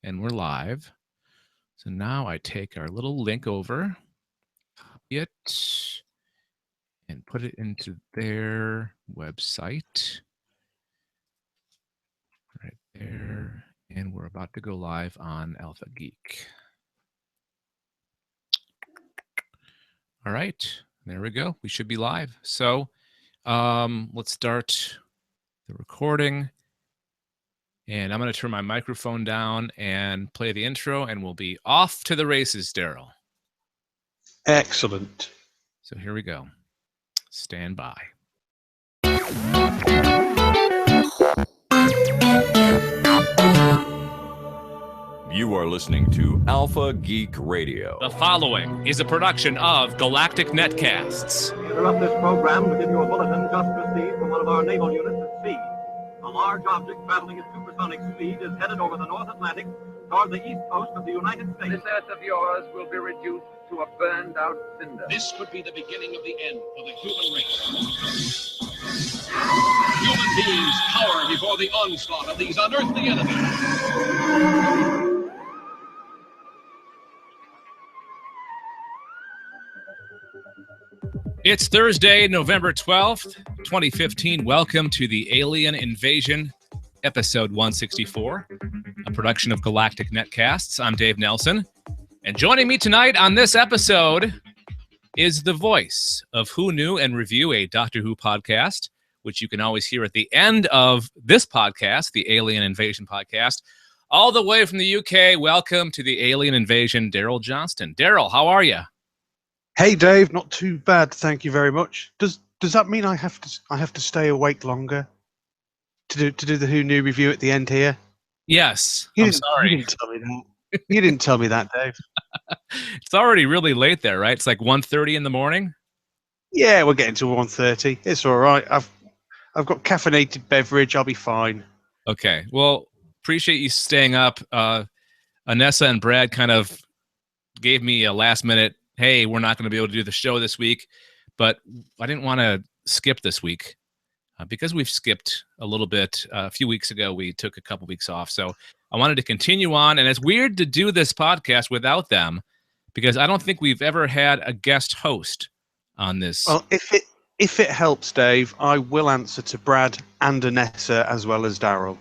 and we're live. So now I take our little link over, copy it, and put it into their website right there. And we're about to go live on Alpha Geek. All right, there we go. We should be live. So let's start the recording. And I'm going to turn my microphone down and play the intro, and we'll be off to the races, Darryl. Excellent. So here we go. Stand by. You are listening to Alpha Geek Radio. The following is a production of Galactic Netcasts. We interrupt this program to give you a bulletin just received from one of our naval units at sea. A large object traveling at supersonic speed is headed over the North Atlantic toward the east coast of the United States. This earth of yours will be reduced to a burned-out cinder. This could be the beginning of the end for the human race. Human beings cower before the onslaught of these unearthly enemies. It's Thursday, November 12th, 2015. Welcome to the Alien Invasion, episode 164, a production of Galactic Netcasts. I'm Dave Nelson, and joining me tonight on this episode is the voice of Who Knew and Review, a Doctor Who podcast, which you can always hear at the end of this podcast, the Alien Invasion podcast, all the way from the UK. Welcome to the Alien Invasion, Darryl Johnston. Darryl, how are you? Hey Dave, not too bad, thank you very much. Does that mean I have to stay awake longer to do the Who Knew review at the end here? Yes. I'm sorry. You didn't tell me that. You didn't tell me that, Dave. It's already really late there, right? It's like 1:30 in the morning. Yeah, we're getting to 1:30. It's all right. I've got caffeinated beverage. I'll be fine. Okay. Well, appreciate you staying up. Anessa and Brad kind of gave me a last minute, hey, we're not going to be able to do the show this week, but I didn't want to skip this week because we've skipped a little bit. A few weeks ago, we took a couple weeks off. So I wanted to continue on, and it's weird to do this podcast without them because I don't think we've ever had a guest host on this. Well, if it helps, Dave, I will answer to Brad and Anessa as well as Darryl.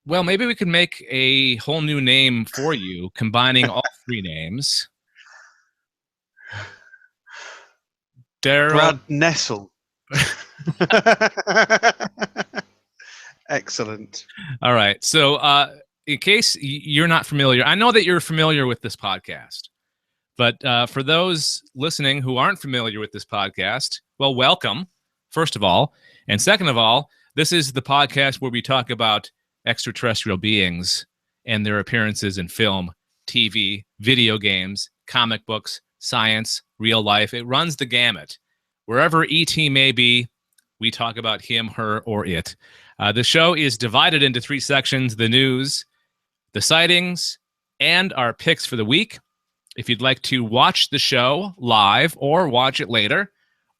Well, maybe we could make a whole new name for you, combining all three names. Darryl. Brad Nestle. Excellent. All right. So in case you're not familiar, I know that you're familiar with this podcast, but for those listening who aren't familiar with this podcast, well, welcome, first of all. And second of all, this is the podcast where we talk about extraterrestrial beings and their appearances in film, TV, video games, comic books, science, real life. It runs the gamut. Wherever ET may be, we talk about him, her, or it. The show is divided into three sections: the news, the sightings, and our picks for the week. If you'd like to watch the show live or watch it later,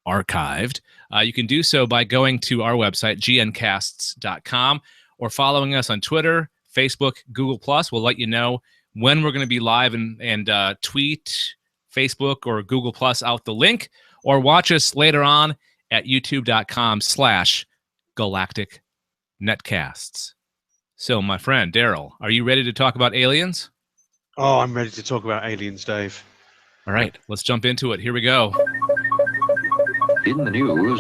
archived, you can do so by going to our website, gncasts.com, or following us on Twitter, Facebook, Google+. We'll let you know when we're going to be live and tweet Facebook or Google+ out the link, or watch us later on at youtube.com/Galactic Netcasts. So, my friend, Darryl, are you ready to talk about aliens? Oh, I'm ready to talk about aliens, Dave. All right, let's jump into it. Here we go. In the news.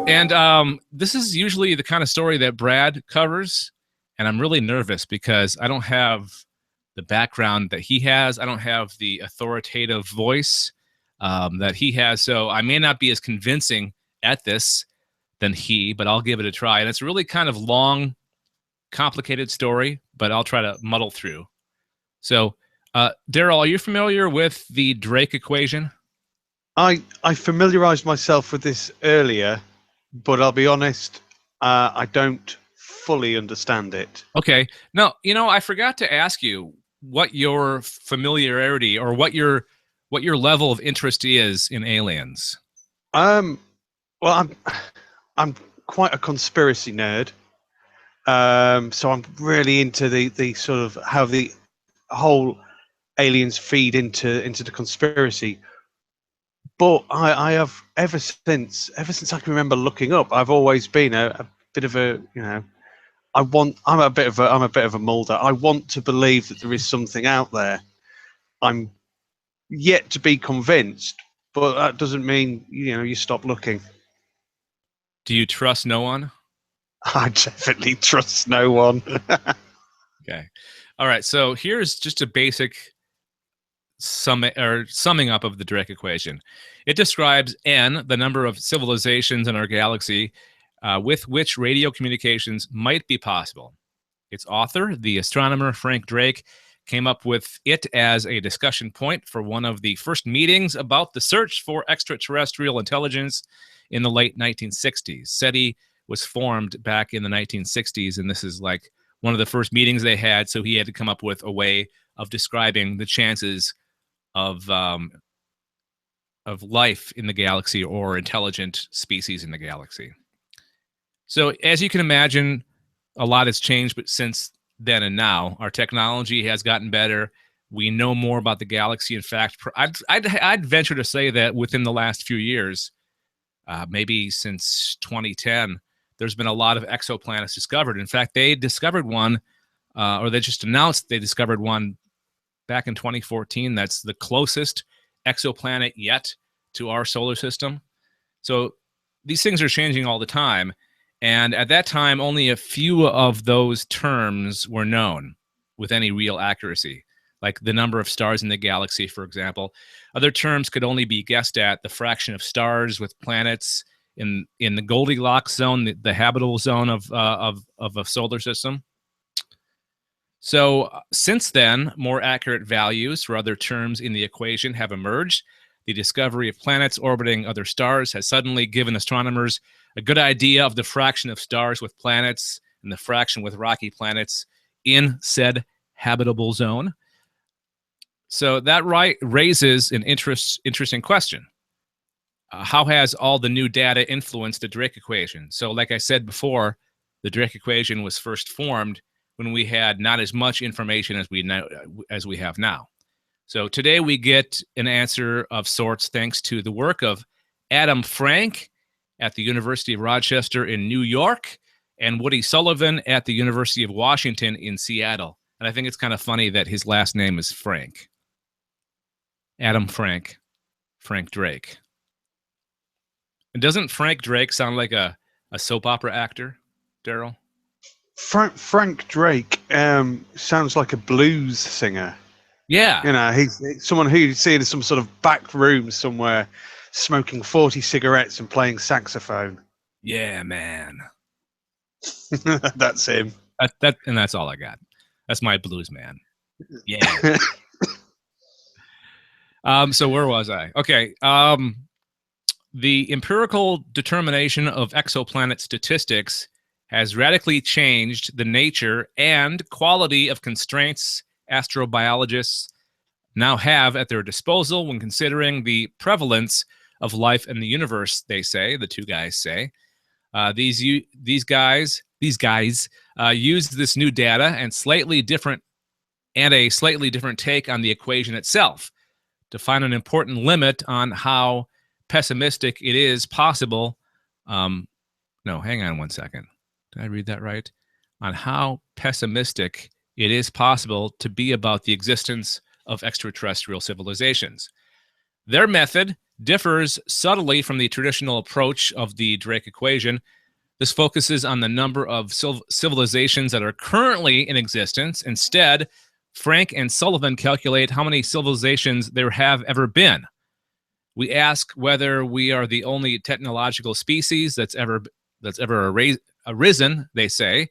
And this is usually the kind of story that Brad covers, and I'm really nervous because I don't have the background that he has. I don't have the authoritative voice that he has, so I may not be as convincing at this than he, but I'll give it a try. And it's a really kind of long, complicated story, but I'll try to muddle through. So, Darryl, are you familiar with the Drake equation? I familiarized myself with this earlier, but I'll be honest, I don't fully understand it. Okay. No, I forgot to ask you what your familiarity or what your level of interest is in aliens. Well, I'm quite a conspiracy nerd. So I'm really into the sort of how the whole aliens feed into the conspiracy. But I have ever since I can remember looking up, I've always been a bit of a, you know, I'm a bit of a Mulder. I want to believe that there is something out there. I'm yet to be convinced, but that doesn't mean, you know, you stop looking. Do you trust no one? I definitely trust no one. Okay. All right. So here's just a basic summing up of the Drake equation. It describes n, the number of civilizations in our galaxy with which radio communications might be possible. Its author, the astronomer Frank Drake, came up with it as a discussion point for one of the first meetings about the search for extraterrestrial intelligence in the late 1960s. SETI was formed back in the 1960s, and this is like one of the first meetings they had, so he had to come up with a way of describing the chances of life in the galaxy or intelligent species in the galaxy. So as you can imagine, a lot has changed but since then and now. Our technology has gotten better. We know more about the galaxy. In fact, I'd venture to say that within the last few years, maybe since 2010, there's been a lot of exoplanets discovered. In fact, they discovered one, or they just announced they discovered one back in 2014. That's the closest exoplanet yet to our solar system. So these things are changing all the time. And at that time, only a few of those terms were known with any real accuracy, like the number of stars in the galaxy, for example. Other terms could only be guessed at: the fraction of stars with planets in the Goldilocks zone, the habitable zone of a solar system. So since then, more accurate values for other terms in the equation have emerged. The discovery of planets orbiting other stars has suddenly given astronomers a good idea of the fraction of stars with planets and the fraction with rocky planets in said habitable zone. So that raises an interesting question. How has all the new data influenced the Drake equation? So like I said before, the Drake equation was first formed when we had not as much information as we have now. So today we get an answer of sorts thanks to the work of Adam Frank at the University of Rochester in New York and Woody Sullivan at the University of Washington in Seattle. And I think it's kind of funny that his last name is Frank. Adam Frank, Frank Drake. And doesn't Frank Drake sound like a soap opera actor, Darryl? Frank Drake sounds like a blues singer. Yeah. You know, he's someone who you'd see in some sort of back room somewhere smoking 40 cigarettes and playing saxophone. Yeah, man. That's him. And that's all I got. That's my blues man. Yeah. So where was I? Okay. The empirical determination of exoplanet statistics has radically changed the nature and quality of constraints astrobiologists now have at their disposal when considering the prevalence of life in the universe, they say, the two guys say. These guys use this new data and a slightly different take on the equation itself to find an important limit on how pessimistic it is possible. No, hang on one second. Did I read that right? On how pessimistic it is possible to be about the existence of extraterrestrial civilizations. Their method differs subtly from the traditional approach of the Drake equation. This focuses on the number of civilizations that are currently in existence. Instead, Frank and Sullivan calculate how many civilizations there have ever been. We ask whether we are the only technological species that's ever arisen, they say.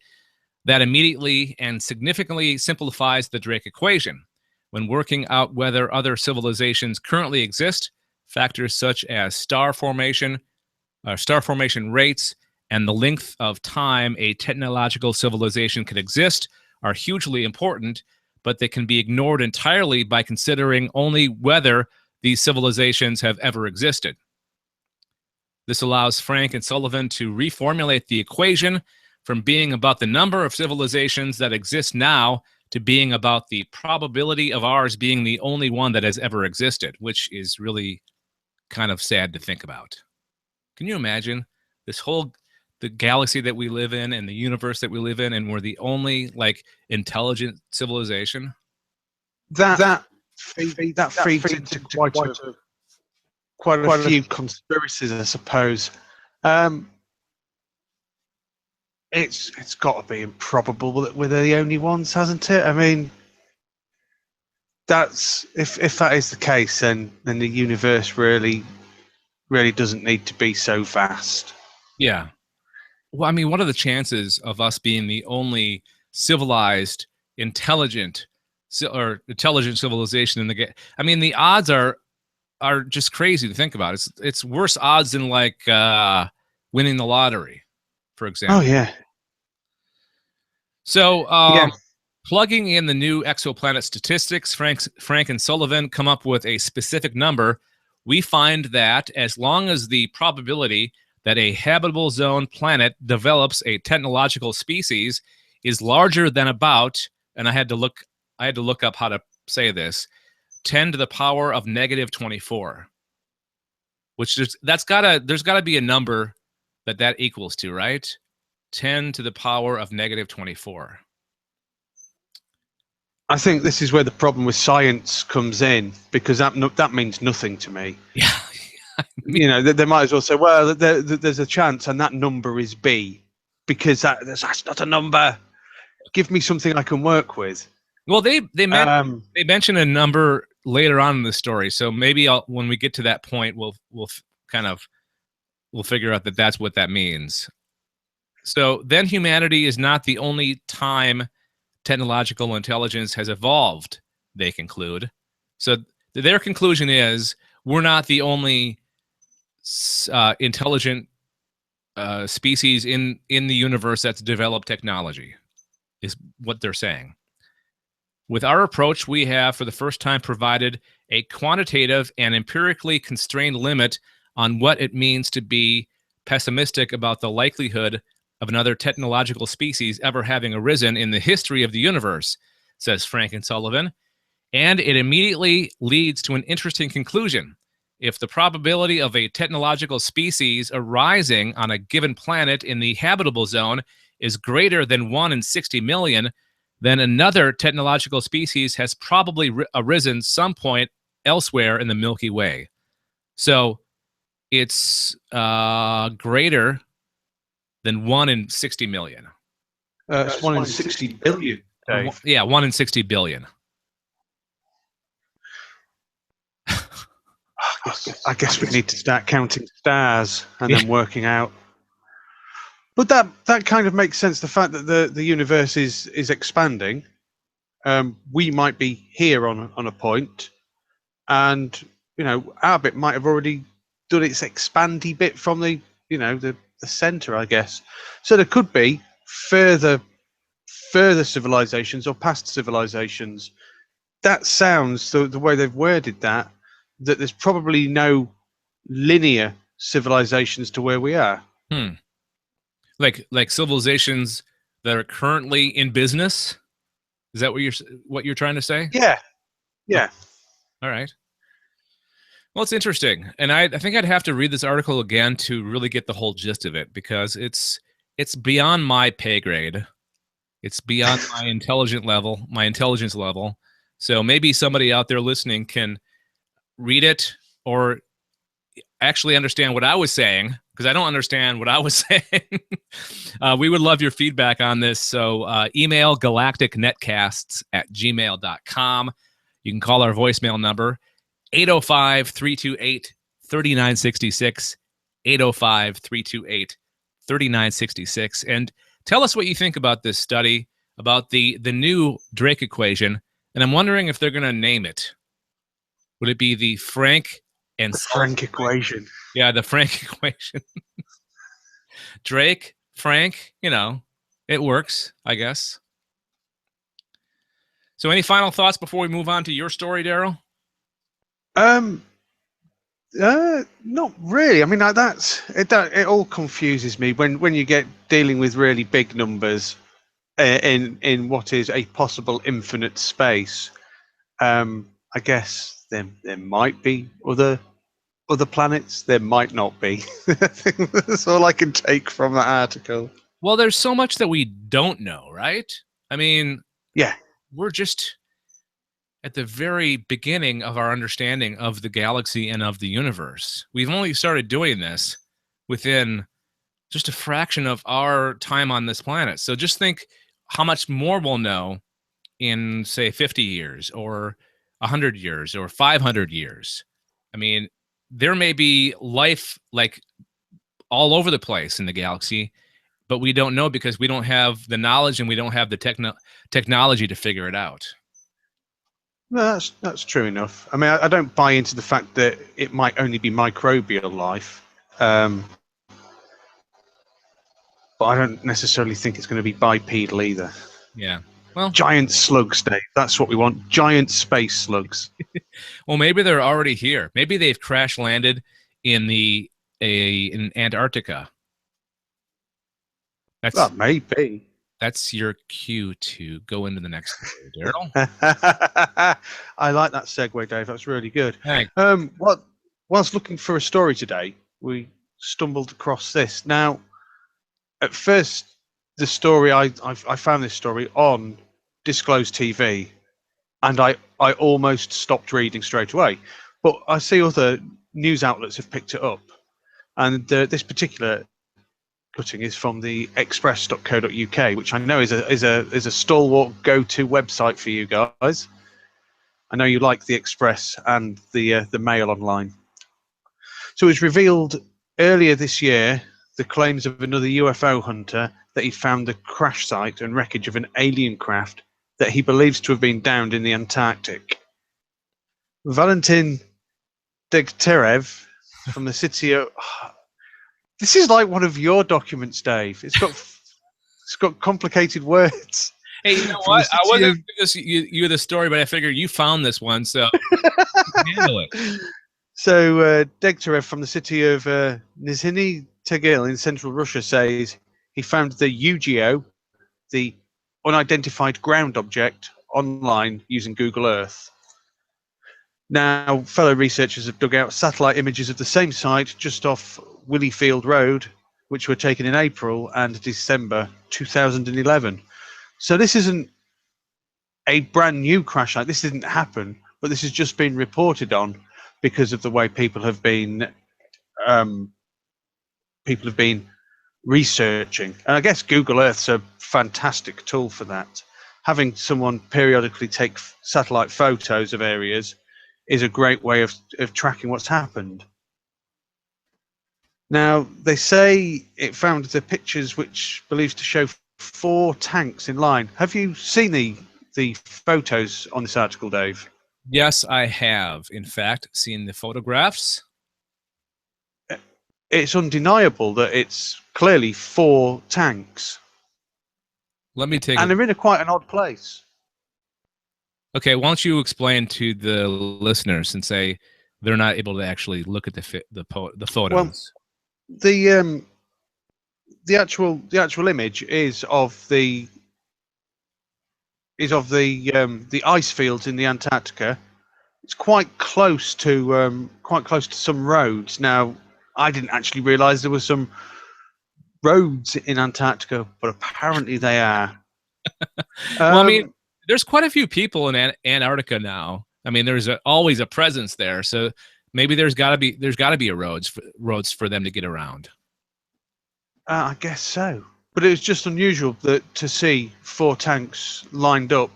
That immediately and significantly simplifies the Drake equation. When working out whether other civilizations currently exist, factors such as star formation rates, and the length of time a technological civilization could exist are hugely important, but they can be ignored entirely by considering only whether these civilizations have ever existed. This allows Frank and Sullivan to reformulate the equation from being about the number of civilizations that exist now to being about the probability of ours being the only one that has ever existed, which is really kind of sad to think about. Can you imagine the galaxy that we live in and the universe that we live in, and we're the only like intelligent civilization? That feeds into quite a few conspiracies, I suppose. It's got to be improbable that we're the only ones, hasn't it? I mean, that's if that is the case, then the universe really doesn't need to be so vast. Yeah. Well, I mean, what are the chances of us being the only civilized, intelligent civilization in the I mean, the odds are just crazy to think about. It's worse odds than like winning the lottery, for example. Oh yeah. So, plugging in the new exoplanet statistics, Frank and Sullivan come up with a specific number. We find that as long as the probability that a habitable zone planet develops a technological species is larger than about, and I had to look up how to say this, 10 to the power of negative 24, which there's got to be a number that equals to, right? 10 to the power of negative 24. I think this is where the problem with science comes in, because that means nothing to me. Yeah. You know, they might as well say, well, there's a chance, and that number is B, because that's not a number. Give me something I can work with. Well, they mention a number later on in the story, so maybe when we get to that point, we'll figure out that that's what that means. So then humanity is not the only time technological intelligence has evolved, they conclude. So their conclusion is we're not the only intelligent species in the universe that's developed technology, is what they're saying. With our approach, we have, for the first time, provided a quantitative and empirically constrained limit on what it means to be pessimistic about the likelihood of another technological species ever having arisen in the history of the universe, says Frank and Sullivan. And it immediately leads to an interesting conclusion. If the probability of a technological species arising on a given planet in the habitable zone is greater than 1 in 60 million, then another technological species has probably arisen some point elsewhere in the Milky Way. So it's greater than 1 in 60 million. It's 1 in 60 billion, Dave. Yeah, 1 in 60 billion. I guess we need to start counting stars and then working out. But that kind of makes sense. The fact that the universe is expanding, we might be here on a point, and our bit might have already done its expandy bit from the center, I guess. So there could be further civilizations or past civilizations. That sounds the way they've worded that there's probably no linear civilizations to where we are. Like civilizations that are currently in business. Is that what you're trying to say? Yeah. All right. Well, it's interesting, and I think I'd have to read this article again to really get the whole gist of it, because it's beyond my pay grade. It's beyond my intelligence level. So maybe somebody out there listening can read it or actually understand what I was saying, because I don't understand what I was saying. We would love your feedback on this. So email galacticnetcasts@gmail.com. You can call our voicemail number, 805-328-3966, 805-328-3966. And tell us what you think about this study, about the new Drake equation. And I'm wondering if they're going to name it. Would it be the Frank equation? Yeah, the Frank equation. Drake, Frank, it works, I guess. So any final thoughts before we move on to your story, Darryl? Not really. I mean, it all confuses me when you get dealing with really big numbers in what is a possible infinite space. I guess there might be other planets. There might not be. That's all I can take from that article. Well, there's so much that we don't know, right? I mean, Yeah. we're just at the very beginning of our understanding of the galaxy and of the universe. We've only started doing this within just a fraction of our time on this planet. So just think how much more we'll know in, say, 50 years or 100 years or 500 years. I mean, there may be life like all over the place in the galaxy, but we don't know because we don't have the knowledge and we don't have the technology to figure it out. No, that's true enough. I mean, I don't buy into the fact that it might only be microbial life, but I don't necessarily think it's going to be bipedal either. Yeah. Well, giant slugs, Dave. That's what we want. Giant space slugs. Well, maybe they're already here. Maybe they've crash landed in in Antarctica. Maybe. That's your cue to go into the next story, Darryl. I like that segue, Dave. That's really good. Thanks. Whilst looking for a story today, we stumbled across this. Now, at first, the story I found this story on Disclosed TV, and I almost stopped reading straight away. But I see other news outlets have picked it up, and this particular cutting is from the express.co.uk, which I know is a stalwart go-to website for you guys. I know you like the Express and the Mail Online. So it was revealed earlier this year the claims of another UFO hunter that he found the crash site and wreckage of an alien craft that he believes to have been downed in the Antarctic. Valentin Degtyarev from the city of... This is like one of your documents, Dave. It's got complicated words. Hey, you know what? I wasn't going to you the story, but I figured you found this one, so handle it. So Degtyarev from the city of Nizhny Tagil in central Russia says he found the UGO, the unidentified ground object, online using Google Earth. Now, fellow researchers have dug out satellite images of the same site just off Willeyfield Road, which were taken in April and December 2011. So this isn't a brand new crash site. This didn't happen, but this has just been reported on because of the way people have been researching. And I guess Google Earth's a fantastic tool for that. Having someone periodically take satellite photos of areas is a great way of tracking what's happened. Now, they say it found the pictures which believes to show 4 tanks in line. Have you seen the photos on this article, Dave? Yes, I have, in fact, seen the photographs. It's undeniable that it's clearly 4 tanks. Let me take and they're in quite an odd place. Okay, why don't you explain to the listeners and say they're not able to actually look at the photos? Well, the actual image is of the ice fields in the Antarctica. It's quite close to some roads. Now, I didn't actually realise there were some roads in Antarctica, but apparently they are. Well, I mean, there's quite a few people in Antarctica now. I mean, there's always a presence there, so maybe there's got to be a roads for them to get around. I guess so, but it was just unusual to see 4 tanks lined up,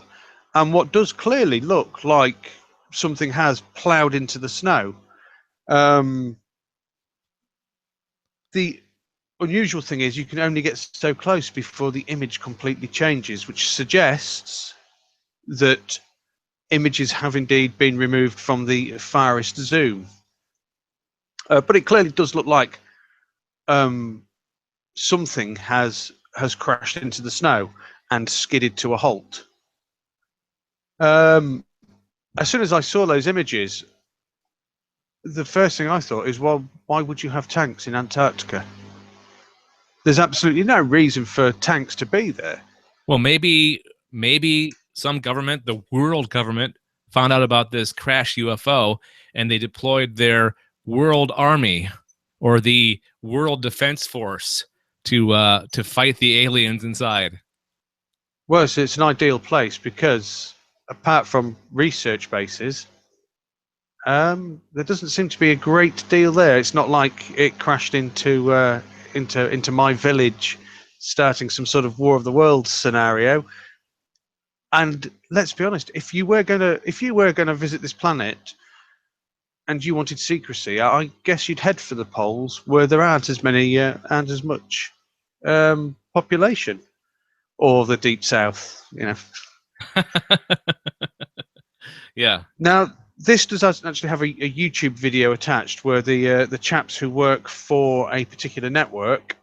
and what does clearly look like something has ploughed into the snow. The unusual thing is you can only get so close before the image completely changes, which suggests that images have indeed been removed from the farthest zoom. But it clearly does look like something has crashed into the snow and skidded to a halt. As soon as I saw those images, the first thing I thought is, well, why would you have tanks in Antarctica? There's absolutely no reason for tanks to be there. Well, maybe some government, the world government, found out about this crash UFO and they deployed their world army or the World Defense Force to fight the aliens inside. Well, so it's an ideal place because apart from research bases, there doesn't seem to be a great deal there. It's not like it crashed into my village, starting some sort of War of the Worlds scenario. And let's be honest, if you were gonna visit this planet and you wanted secrecy, I guess you'd head for the poles where there aren't as much population, or the deep south, you know. Yeah. Now, this does actually have a YouTube video attached where the chaps who work for a particular network,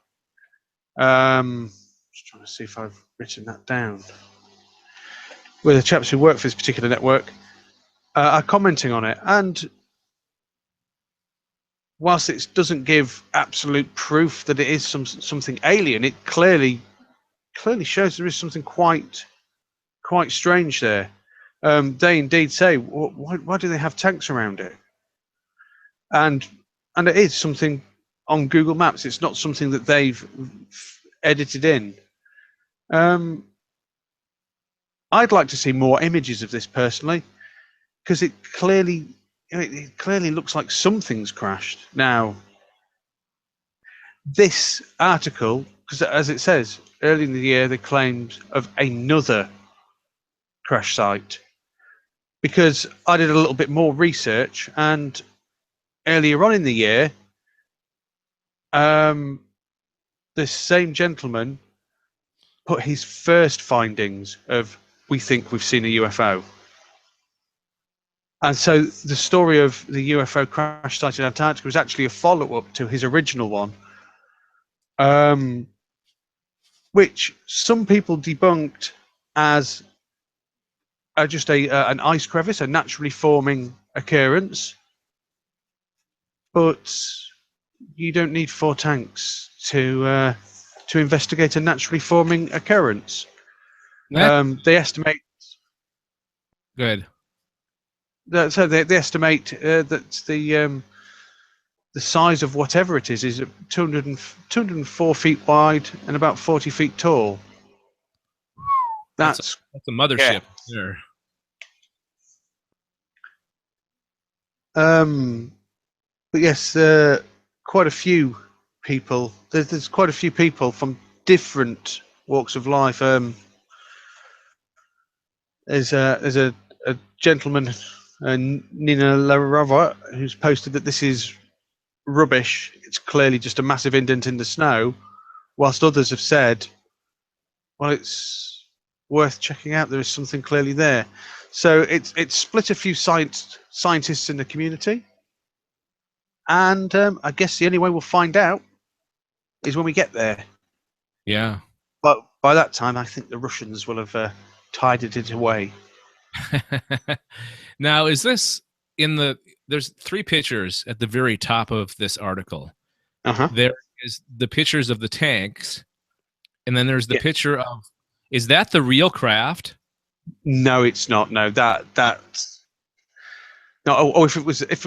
just trying to see if I've written that down, where the chaps who work for this particular network are commenting on it. And whilst it doesn't give absolute proof that it is something alien, it clearly shows there is something quite strange there. They indeed say, why do they have tanks around it? And it is something on Google Maps. It's not something that they've edited in. I'd like to see more images of this personally, because it clearly looks like something's crashed. Now, this article, because as it says, early in the year they claimed of another crash site. Because I did a little bit more research, and earlier on in the year, this same gentleman put his first findings of, we think we've seen a UFO. And so the story of the UFO crash site in Antarctica was actually a follow-up to his original one, which some people debunked as just an ice crevice, a naturally forming occurrence. But you don't need 4 tanks to investigate a naturally forming occurrence. They estimate. Good. So they estimate that the size of whatever it is 204 feet wide and about 40 feet tall. That's a mothership. Yeah. But yes, quite a few people. There's quite a few people from different walks of life. There's a gentleman, Nina Larava, who's posted that this is rubbish. It's clearly just a massive indent in the snow, whilst others have said, well, it's worth checking out. There is something clearly there. So it's split a few scientists in the community, and I guess the only way we'll find out is when we get there. Yeah. But by that time, I think the Russians will have tidied it away. Now, is this there's 3 pictures at the very top of this article. Uh-huh. There is the pictures of the tanks, and then there's the picture of, is that the real craft? No, it's not. No, that's no. Oh, if it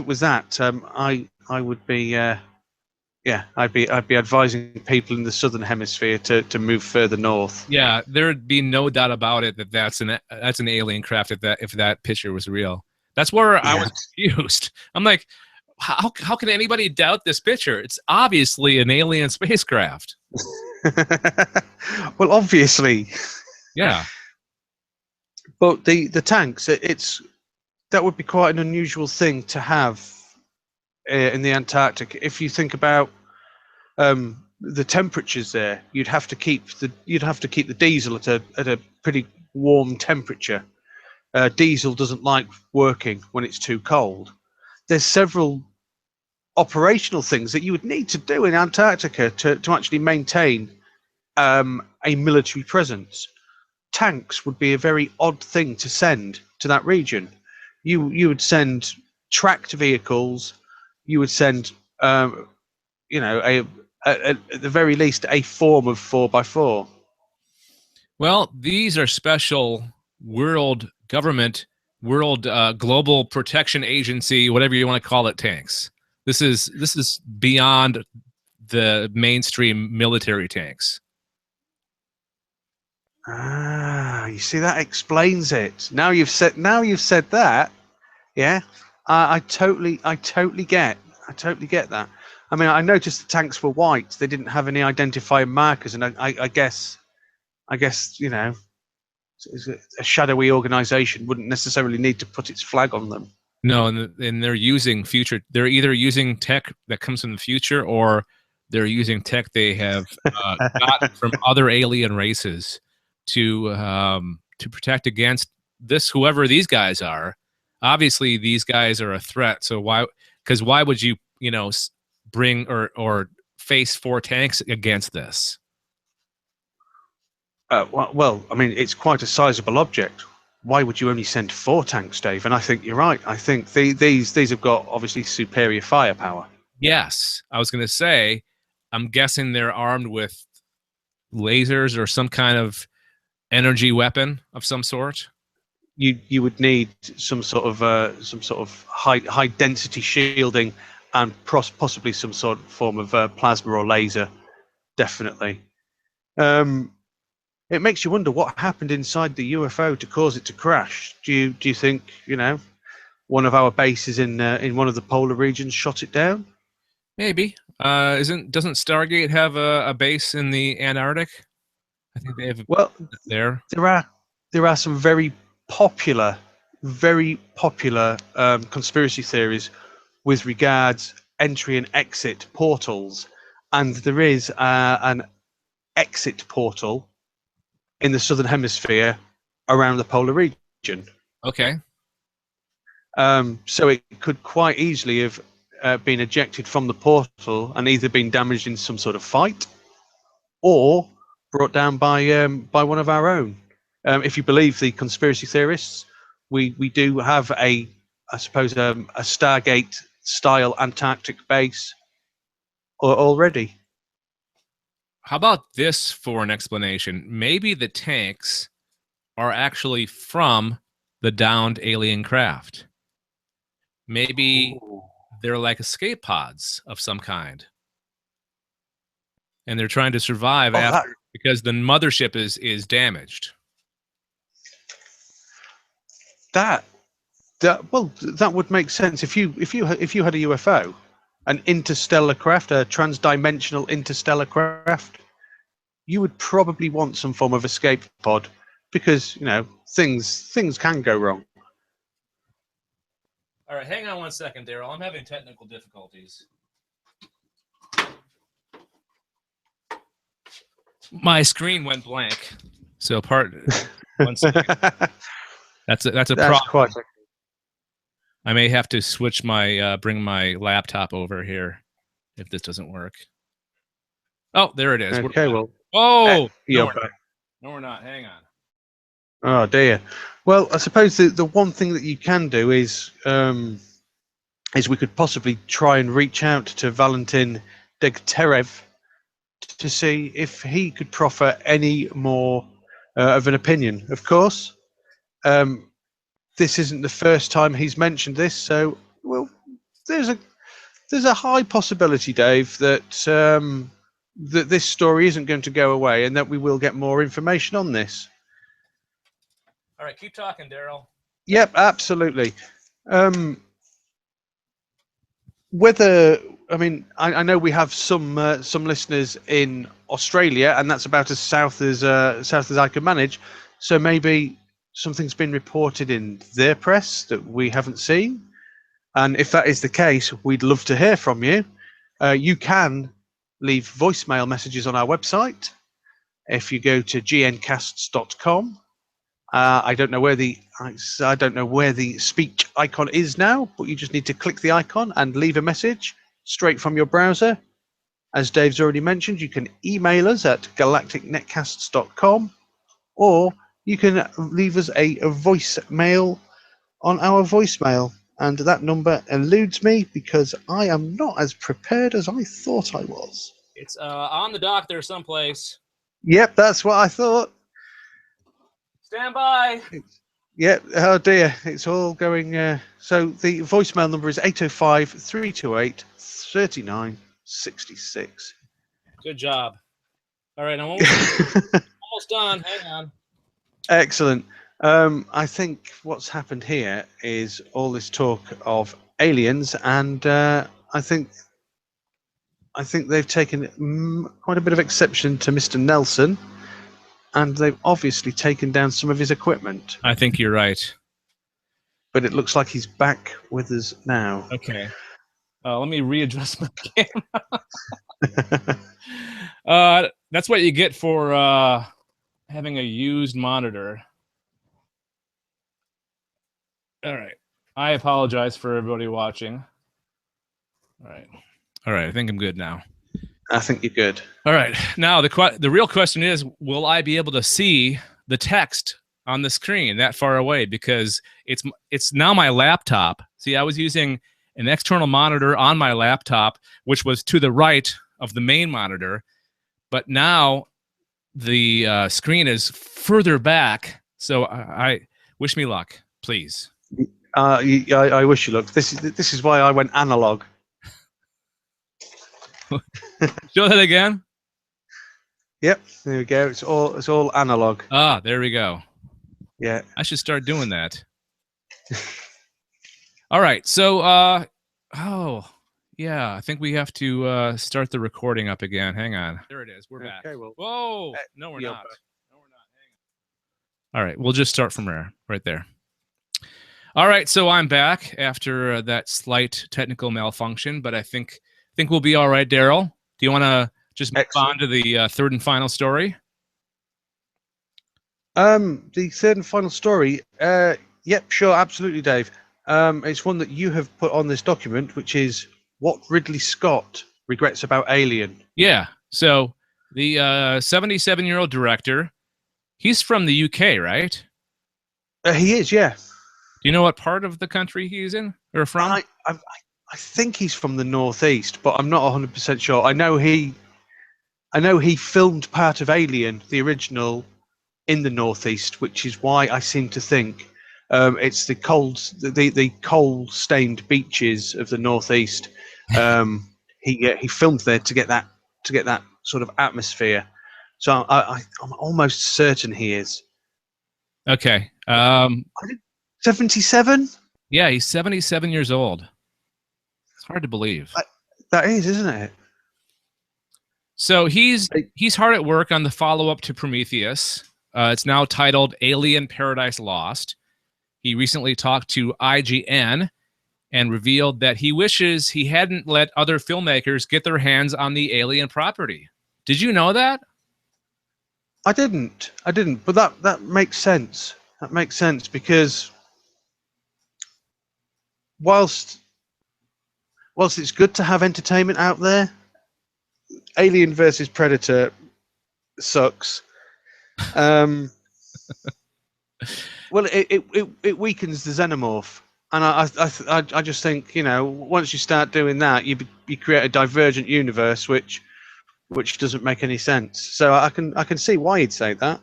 was that, I would be I'd be advising people in the southern hemisphere to move further north. Yeah, there'd be no doubt about it that that's an alien craft if that picture was real. That's where I was confused. I'm like, how can anybody doubt this picture? It's obviously an alien spacecraft. Well, obviously. Yeah. But the tanks, that would be quite an unusual thing to have in the Antarctic. If you think about the temperatures there, you'd have to keep the diesel at a pretty warm temperature. Diesel doesn't like working when it's too cold. There's several operational things that you would need to do in Antarctica to actually maintain a military presence. Tanks would be a very odd thing to send to that region. You would send tracked vehicles you would send, you know, at the very least, a form of 4x4. Well, these are special world government, world global protection agency, whatever you want to call it, tanks. This is beyond the mainstream military tanks. Ah, you see, that explains it. Now you've said that, yeah. I totally get that. I mean, I noticed the tanks were white. They didn't have any identifying markers, and I guess, you know, a shadowy organization wouldn't necessarily need to put its flag on them. No, and they're using future. They're either using tech that comes from the future, or they're using tech they have gotten from other alien races to protect against this. Whoever these guys are, obviously these guys are a threat. So why? Because why would you, you know, bring or face 4 tanks against this? Well, I mean, it's quite a sizable object. Why would you only send 4 tanks, Dave? And I think you're right. I think these have got obviously superior firepower. Yes, I was going to say, I'm guessing they're armed with lasers or some kind of energy weapon of some sort. You would need some sort of high density shielding, and possibly some sort of form of plasma or laser. Definitely. It makes you wonder what happened inside the UFO to cause it to crash. Do you think, you know, one of our bases in one of the polar regions shot it down? Maybe. Doesn't Stargate have a base in the Antarctic? I think they have. Well, there are some very popular conspiracy theories with regards entry and exit portals, and there is an exit portal in the southern hemisphere around the polar region. Okay. So it could quite easily have been ejected from the portal and either been damaged in some sort of fight, or brought down by one of our own. If you believe the conspiracy theorists, we do have a Stargate style Antarctic base already. How about this for an explanation? Maybe the tanks are actually from the downed alien craft. Maybe they're like escape pods of some kind, and they're trying to survive because the mothership is damaged. That would make sense if you had a UFO, an interstellar craft, a transdimensional interstellar craft. You would probably want some form of escape pod, because, you know, things can go wrong. All right, hang on one second, Darryl. I'm having technical difficulties. My screen went blank. So one second. That's a problem. I may have to switch bring my laptop over here if this doesn't work. Oh, there it is. Okay, well. Oh, no, we're not. Hang on. Oh dear. Well, I suppose the one thing that you can do is we could possibly try and reach out to Valentin Degterev to see if he could proffer any more of an opinion. Of course, this isn't the first time he's mentioned this, so there's a high possibility, Dave, that that this story isn't going to go away, and that we will get more information on this. All right, keep talking, Darryl. Yep, absolutely. I know we have some listeners in Australia, and that's about as south as I can manage. So maybe something's been reported in their press that we haven't seen. And if that is the case, we'd love to hear from you. You can leave voicemail messages on our website. If you go to gncasts.com, I don't know where the speech icon is now, but you just need to click the icon and leave a message straight from your browser. As Dave's already mentioned, you can email us at galacticnetcasts.com, or you can leave us a voicemail on our voicemail. and that number eludes me because I am not as prepared as I thought I was. It's on the dock there someplace. Yep, that's what I thought. Stand by. Yep, oh dear, it's all going... so the voicemail number is 805-328-3966. Good job. All right, I'm almost done. Hang on. Excellent. I think what's happened here is all this talk of aliens, and I think they've taken quite a bit of exception to Mr. Nelson, and they've obviously taken down some of his equipment. I think you're right. But it looks like he's back with us now. Okay. Let me readjust my camera. That's what you get for having a used monitor. All right. I apologize for everybody watching. All right. I think I'm good now. I think you're good. All right. Now the real question is, will I be able to see the text on the screen that far away? Because it's now my laptop. See, I was using an external monitor on my laptop, which was to the right of the main monitor, but now the screen is further back. So I wish me luck, please. I wish you luck. This is why I went analog. Show that again. Yep, there we go. It's all analog. Ah, there we go. Yeah, I should start doing that. All right. So, oh yeah, I think we have to start the recording up again. Hang on. There it is. We're back. Okay, well, whoa! No, we're yeah, not. No, we're not. Hang on. All right, we'll just start from there, right there. All right, so I'm back after that slight technical malfunction, but I think we'll be all right, Darryl. Do you want to just move on to the third and final story? The third and final story. Yep, sure, absolutely, Dave. It's one that you have put on this document, which is what Ridley Scott regrets about Alien. Yeah. So the 77-year-old director, he's from the UK, right? He is, yeah. Do you know what part of the country he's in or from? I think he's from the northeast, but I'm not 100% sure. I know he filmed part of Alien, the original, in the northeast, which is why I seem to think it's the coal-stained beaches of the northeast. He filmed there to get that sort of atmosphere. So I'm almost certain he is. Okay. 77? Yeah, he's 77 years old. It's hard to believe. That is, isn't it? So he's hard at work on the follow-up to Prometheus. It's now titled Alien Paradise Lost. He recently talked to IGN and revealed that he wishes he hadn't let other filmmakers get their hands on the Alien property. Did you know that? I didn't, but that makes sense. That makes sense because whilst it's good to have entertainment out there, Alien versus Predator sucks. Well, it weakens the xenomorph, and I just think, you know, once you start doing that, you create a divergent universe which doesn't make any sense. So I can see why he'd say that.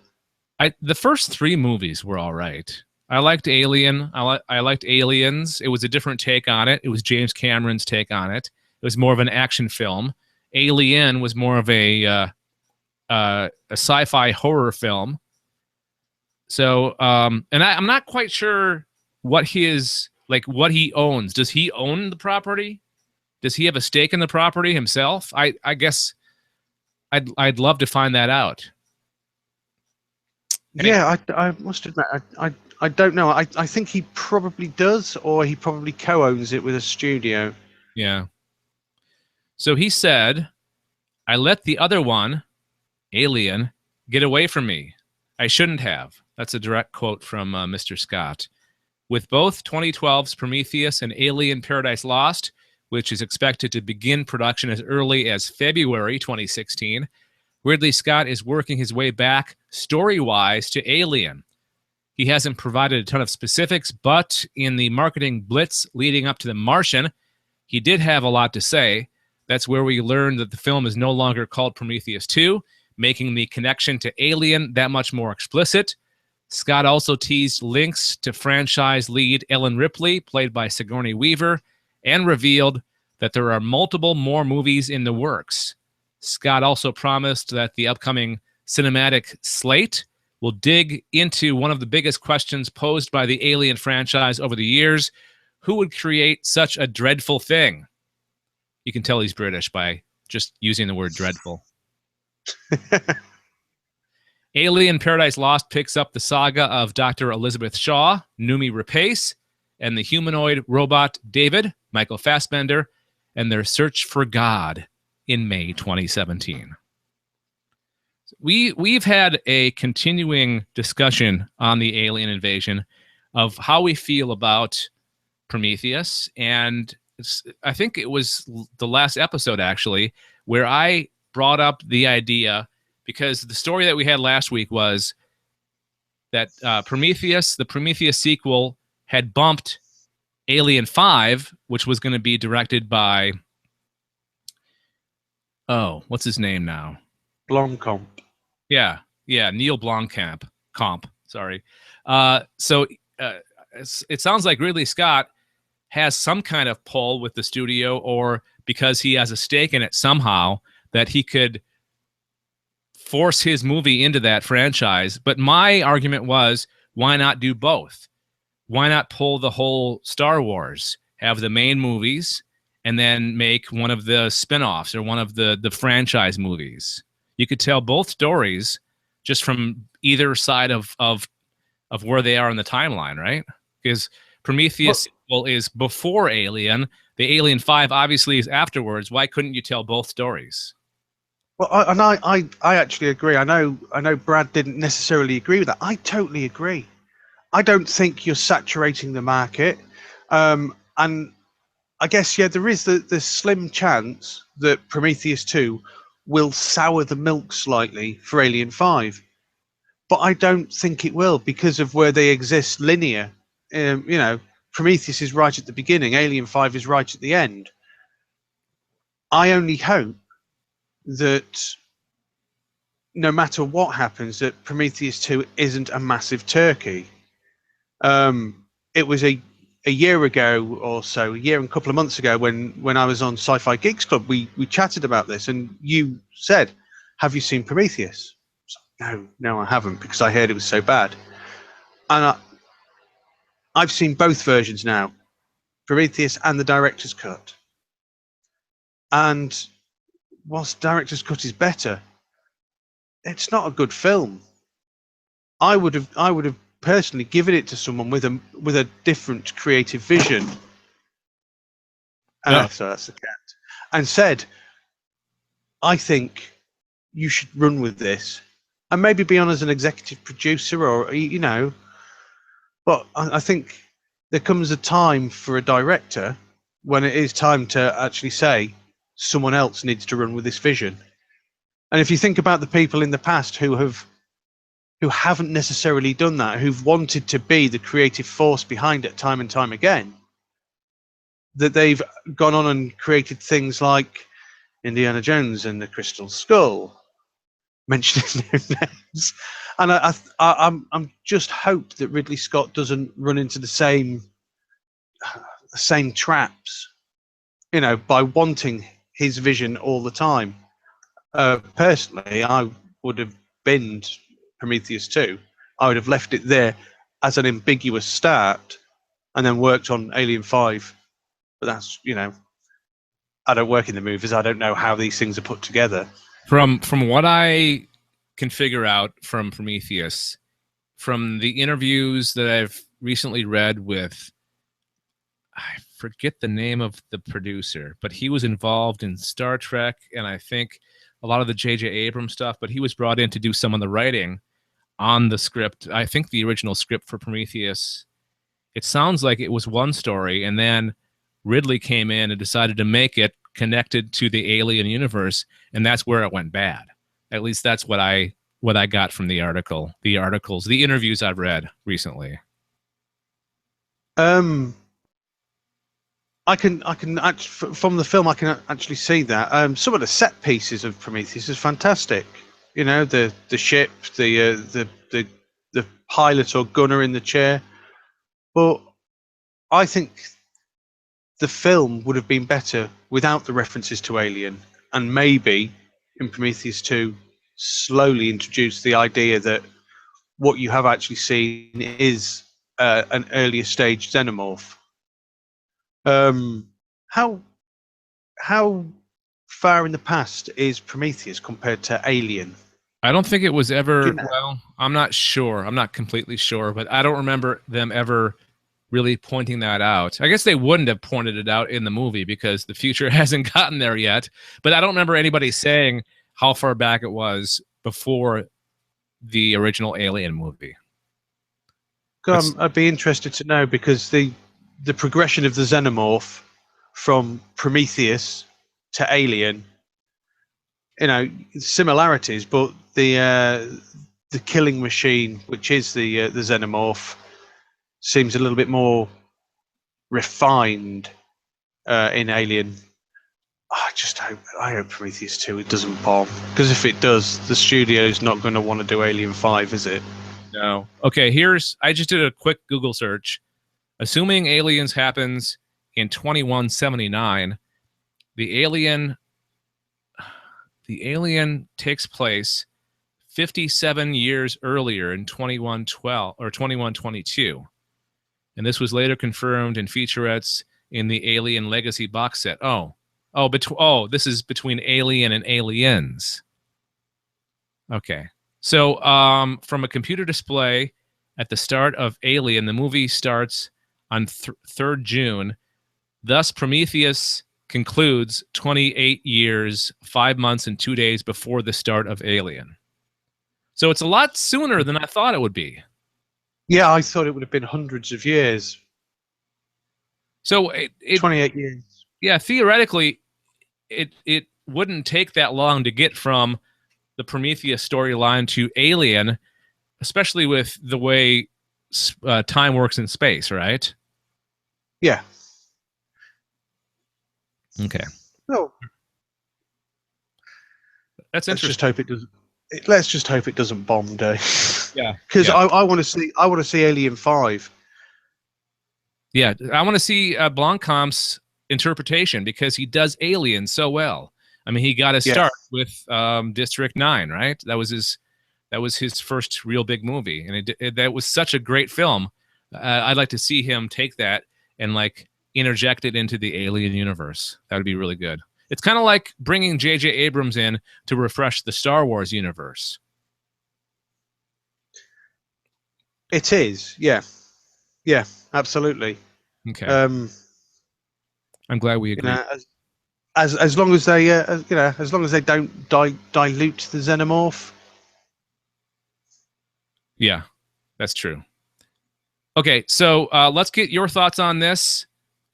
The first three movies were all right. I liked Alien. I liked Aliens. It was a different take on it. It was James Cameron's take on it. It was more of an action film. Alien was more of a sci-fi horror film. So, and I'm not quite sure what what he owns. Does he own the property? Does he have a stake in the property himself? I guess I'd love to find that out. Yeah, I must admit, I don't know. I think he probably does, or he probably co-owns it with a studio. Yeah. So he said, I let the other one, Alien, get away from me. I shouldn't have. That's a direct quote from Mr. Scott. With both 2012's Prometheus and Alien Paradise Lost, which is expected to begin production as early as February 2016, Ridley Scott is working his way back story-wise to Alien. He hasn't provided a ton of specifics, but in the marketing blitz leading up to The Martian, he did have a lot to say. That's where we learned that the film is no longer called Prometheus 2, making the connection to Alien that much more explicit. Scott also teased links to franchise lead Ellen Ripley, played by Sigourney Weaver, and revealed that there are multiple more movies in the works. Scott also promised that the upcoming cinematic slate will dig into one of the biggest questions posed by the Alien franchise over the years. Who would create such a dreadful thing? You can tell he's British by just using the word dreadful. Alien Paradise Lost picks up the saga of Dr. Elizabeth Shaw, Noomi Rapace, and the humanoid robot David, Michael Fassbender, and their search for God in May 2017. We've had a continuing discussion on the alien invasion of how we feel about Prometheus, and I think it was the last episode, actually, where I brought up the idea, because the story that we had last week was that the Prometheus sequel had bumped Alien 5, which was going to be directed by, what's his name now? Blomkamp. Yeah, Neil Blomkamp. Sorry. It sounds like Ridley Scott has some kind of pull with the studio, or because he has a stake in it somehow, that he could force his movie into that franchise. But my argument was, why not do both? Why not pull the whole Star Wars, have the main movies, and then make one of the spin-offs or one of the franchise movies? You could tell both stories just from either side of where they are in the timeline, right? Because Prometheus sequel is before Alien. The Alien 5 obviously is afterwards. Why couldn't you tell both stories? Well, I actually agree. I know Brad didn't necessarily agree with that. I totally agree. I don't think you're saturating the market. And I guess, there is the slim chance that Prometheus 2 will sour the milk slightly for Alien 5. But I don't think it will, because of where they exist linear. Prometheus is right at the beginning. Alien 5 is right at the end. I only hope that no matter what happens, that Prometheus 2 isn't a massive turkey. It was a year ago or so, a year and a couple of months ago, when I was on Sci-Fi Geeks Club, we chatted about this, and you said, "Have you seen Prometheus?" No, I haven't, because I heard it was so bad. And I've seen both versions now, Prometheus and the director's cut. And whilst director's cut is better, it's not a good film. I would have personally given it to someone with a different creative vision. So that's the cat. And said, I think you should run with this, and maybe be on as an executive producer, or but I think there comes a time for a director when it is time to actually say someone else needs to run with this vision. And if you think about the people in the past who haven't necessarily done that, who've wanted to be the creative force behind it time and time again, that they've gone on and created things like Indiana Jones and the Crystal Skull, mentioning no names. And I'm just hoped that Ridley Scott doesn't run into the same traps, by wanting his vision all the time. Personally, I would have binned Prometheus 2. I would have left it there as an ambiguous start, and then worked on Alien 5. But that's, I don't work in the movies. I don't know how these things are put together. From what I can figure out from Prometheus, from the interviews that I've recently read with, I forget the name of the producer, but he was involved in Star Trek, and I think a lot of the J.J. Abrams stuff, but he was brought in to do some of the writing on the script. I think the original script for Prometheus, it sounds like it was one story, and then Ridley came in and decided to make it connected to the Alien universe, and that's where it went bad. At least that's what I what I got from the interviews I've read recently. I can from the film I can actually see that. Some of the set pieces of Prometheus is fantastic. You know, the ship, the pilot or gunner in the chair. But I think the film would have been better without the references to Alien, and maybe in Prometheus 2 slowly introduce the idea that what you have actually seen is an earlier stage xenomorph. How far in the past is Prometheus compared to Alien? I don't think it was ever. Well, I'm not sure. I'm not completely sure, but I don't remember them ever really pointing that out. I guess they wouldn't have pointed it out in the movie because the future hasn't gotten there yet. But I don't remember anybody saying how far back it was before the original Alien movie. I'd be interested to know, because the progression of the xenomorph from Prometheus to Alien, you know, similarities, but the killing machine, which is the xenomorph, seems a little bit more refined in Alien. I hope Prometheus 2 it doesn't bomb, because if it does, the studio's not going to want to do Alien 5, is it? No. Okay, I just did a quick Google search. Assuming Aliens happens in 2179, the Alien takes place 57 years earlier in 2112 or 2122. And this was later confirmed in featurettes in the Alien Legacy box set. This is between Alien and Aliens. Okay. So from a computer display at the start of Alien, the movie starts on 3rd June. Thus, Prometheus concludes 28 years, 5 months, and 2 days before the start of Alien. So it's a lot sooner than I thought it would be. Yeah, I thought it would have been hundreds of years. So 28 years. Yeah, theoretically, it wouldn't take that long to get from the Prometheus storyline to Alien, especially with the way time works in space, right? Yeah. Okay. No. That's interesting. Let's just hope it doesn't bomb, Dave. Yeah. Because I want to see Alien 5. Yeah, I want to see Blomkamp's interpretation, because he does Alien so well. I mean, he got a start with District 9, right? That was his first real big movie, and that was such a great film. I'd like to see him take that and like interject it into the Alien universe. That would be really good. It's kind of like bringing J.J. Abrams in to refresh the Star Wars universe. It is, yeah, absolutely. Okay. I'm glad we agree. You know, as long as they, as long as they don't dilute the xenomorph. Yeah, that's true. Okay, so let's get your thoughts on this.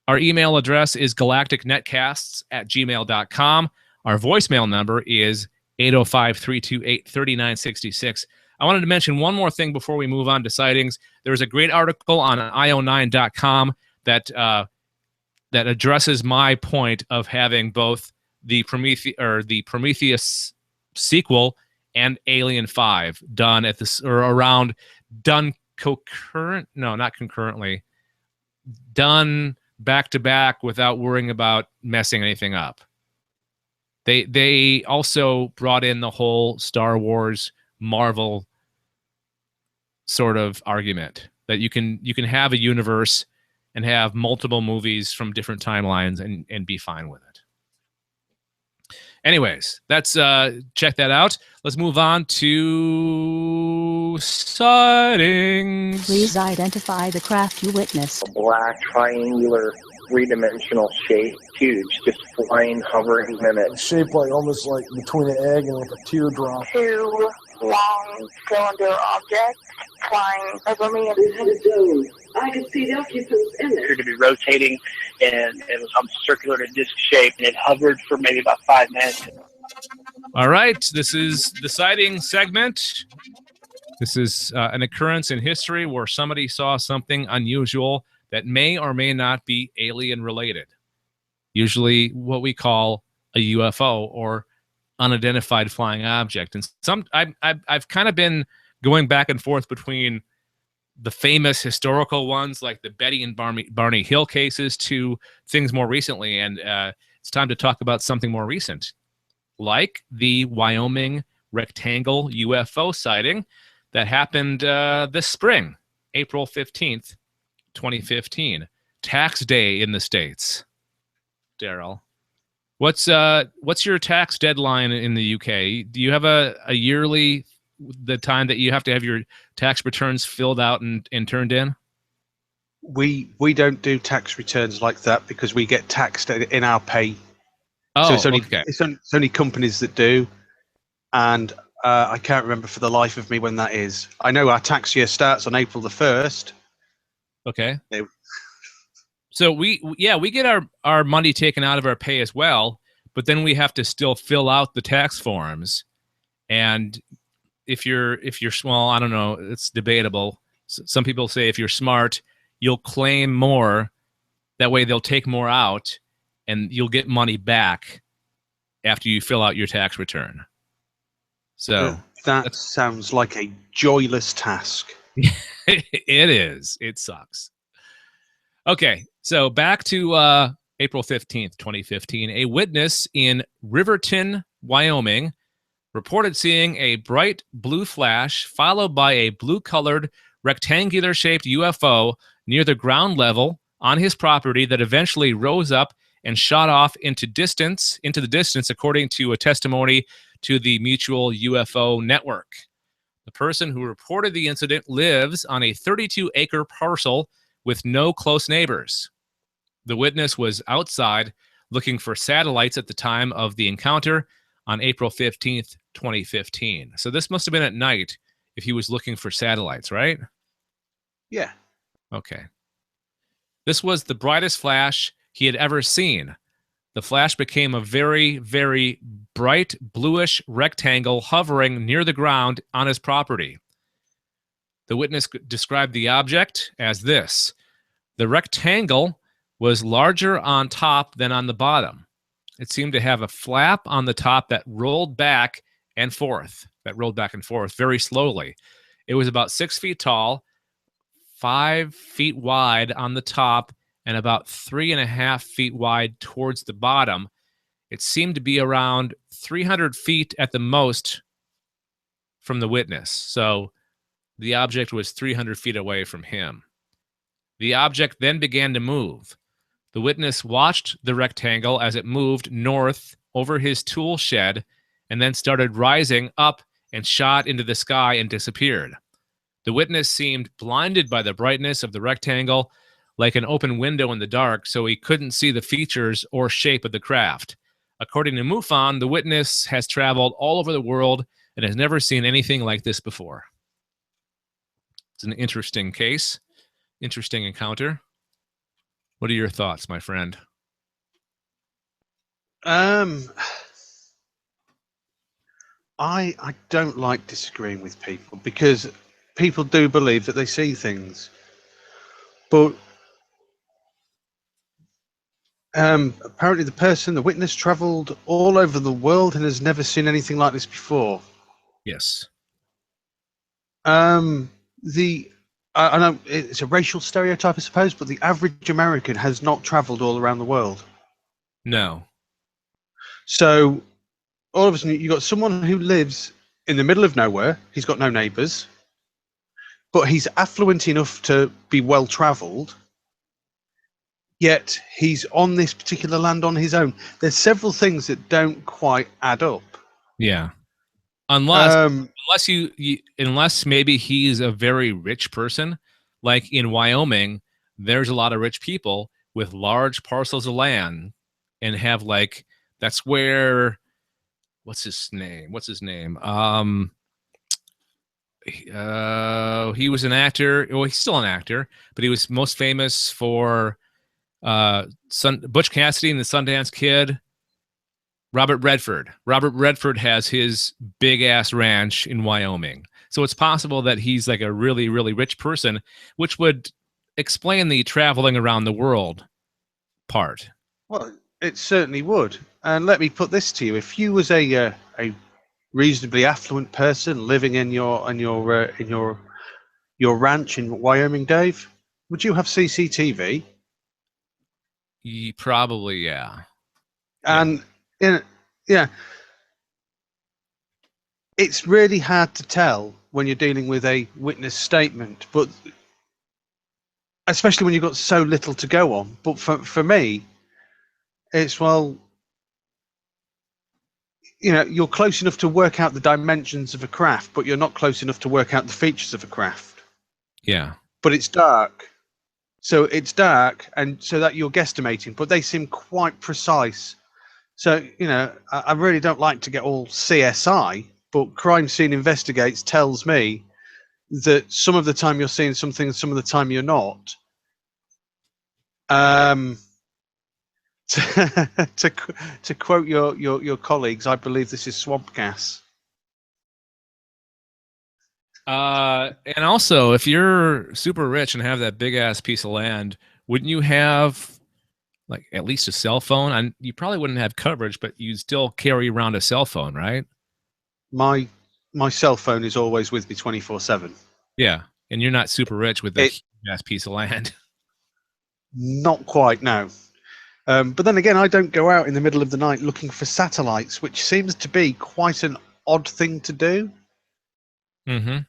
Our email address is galacticnetcasts@gmail.com. Our voicemail number is 805-328-3966. I wanted to mention one more thing before we move on to sightings. There's a great article on io9.com that addresses my point of having both the Prometheus sequel and Alien 5 done at this or around done concurrent. No, not concurrently. Done back to back without worrying about messing anything up. They also brought in the whole Star Wars Marvel sort of argument that you can have a universe and have multiple movies from different timelines and be fine with it. Anyways, that's check that out. Let's move on to sightings. Please identify the craft you witnessed. A black, triangular, three-dimensional shape, huge, just flying, hovering mimics. Shaped like almost like between an egg and like a teardrop. Two long cylinder objects flying over me. It had a dome. I could see the occupants in it. It appeared to be rotating, and it was circular to disc shape, and it hovered for maybe about 5 minutes. All right, this is the sighting segment. This is an occurrence in history where somebody saw something unusual that may or may not be alien related. Usually what we call a UFO or unidentified flying object. And I've kind of been going back and forth between the famous historical ones like the Betty and Barney Hill cases to things more recently. And it's time to talk about something more recent, like the Wyoming rectangle UFO sighting that happened this spring, April 15th, 2015, tax day in the States. Darryl, what's your tax deadline in the UK? Do you have a yearly, the time that you have to have your tax returns filled out and turned in? We don't do tax returns like that because we get taxed in our pay. Oh, so it's only, okay. It's only companies that do, and I can't remember for the life of me when that is. I know our tax year starts on April the 1st. Okay. So we get our money taken out of our pay as well, but then we have to still fill out the tax forms. And if you're small, I don't know, it's debatable. Some people say if you're smart, you'll claim more. That way they'll take more out and you'll get money back after you fill out your tax return. So that sounds like a joyless task. It is. It sucks. Okay, so back to April 15th, 2015. A witness in Riverton, Wyoming, reported seeing a bright blue flash followed by a blue-colored rectangular-shaped UFO near the ground level on his property that eventually rose up and shot off into the distance, according to a testimony to the Mutual UFO Network. The person who reported the incident lives on a 32-acre parcel with no close neighbors. The witness was outside looking for satellites at the time of the encounter on April 15th, 2015. So this must have been at night if he was looking for satellites, right? Yeah. Okay. This was the brightest flash he had ever seen. The flash became a very, very bright bluish rectangle hovering near the ground on his property. The witness described the object as this. The rectangle was larger on top than on the bottom. It seemed to have a flap on the top that rolled back and forth, very slowly. It was about 6 feet tall, 5 feet wide on the top, and about 3.5 feet wide towards the bottom. It seemed to be around 300 feet at the most from the witness. So the object was 300 feet away from him. The object then began to move. The witness watched the rectangle as it moved north over his tool shed and then started rising up and shot into the sky and disappeared. The witness seemed blinded by the brightness of the rectangle, like an open window in the dark, so he couldn't see the features or shape of the craft. According to MUFON, the witness has traveled all over the world and has never seen anything like this before. It's an interesting case, interesting encounter. What are your thoughts, my friend? I don't like disagreeing with people because people do believe that they see things. But apparently the witness traveled all over the world and has never seen anything like this before. Yes. I know it's a racial stereotype, I suppose, but the average American has not traveled all around the world. No. So all of a sudden you've got someone who lives in the middle of nowhere. He's got no neighbors, but he's affluent enough to be well traveled. Yet he's on this particular land on his own. There's several things that don't quite add up. Yeah. Unless maybe he's a very rich person, like in Wyoming, there's a lot of rich people with large parcels of land and have that's where, what's his name? He was an actor. Well, he's still an actor, but he was most famous for Butch Cassidy and the Sundance Kid. Robert Redford. Robert Redford has his big-ass ranch in Wyoming. So it's possible that he's like a really, really rich person, which would explain the traveling around the world part. Well, it certainly would. And let me put this to you: if you was a reasonably affluent person living in your ranch in Wyoming, Dave, would you have CCTV? Probably, yeah. And yeah, it's really hard to tell when you're dealing with a witness statement, but especially when you've got so little to go on. But for me, it's, well, you're close enough to work out the dimensions of a craft, but you're not close enough to work out the features of a craft. Yeah. But it's dark. So it's dark, and so that you're guesstimating, but they seem quite precise. So, I really don't like to get all CSI, but Crime Scene Investigates tells me that some of the time you're seeing something, some of the time you're not. To quote your colleagues, I believe this is swamp gas. And also, if you're super rich and have that big ass piece of land, wouldn't you have like at least a cell phone? And you probably wouldn't have coverage, but you'd still carry around a cell phone, right? My cell phone is always with me 24/7. Yeah, and you're not super rich with that ass piece of land. Not quite, no. But then again, I don't go out in the middle of the night looking for satellites, which seems to be quite an odd thing to do. Mm-hmm.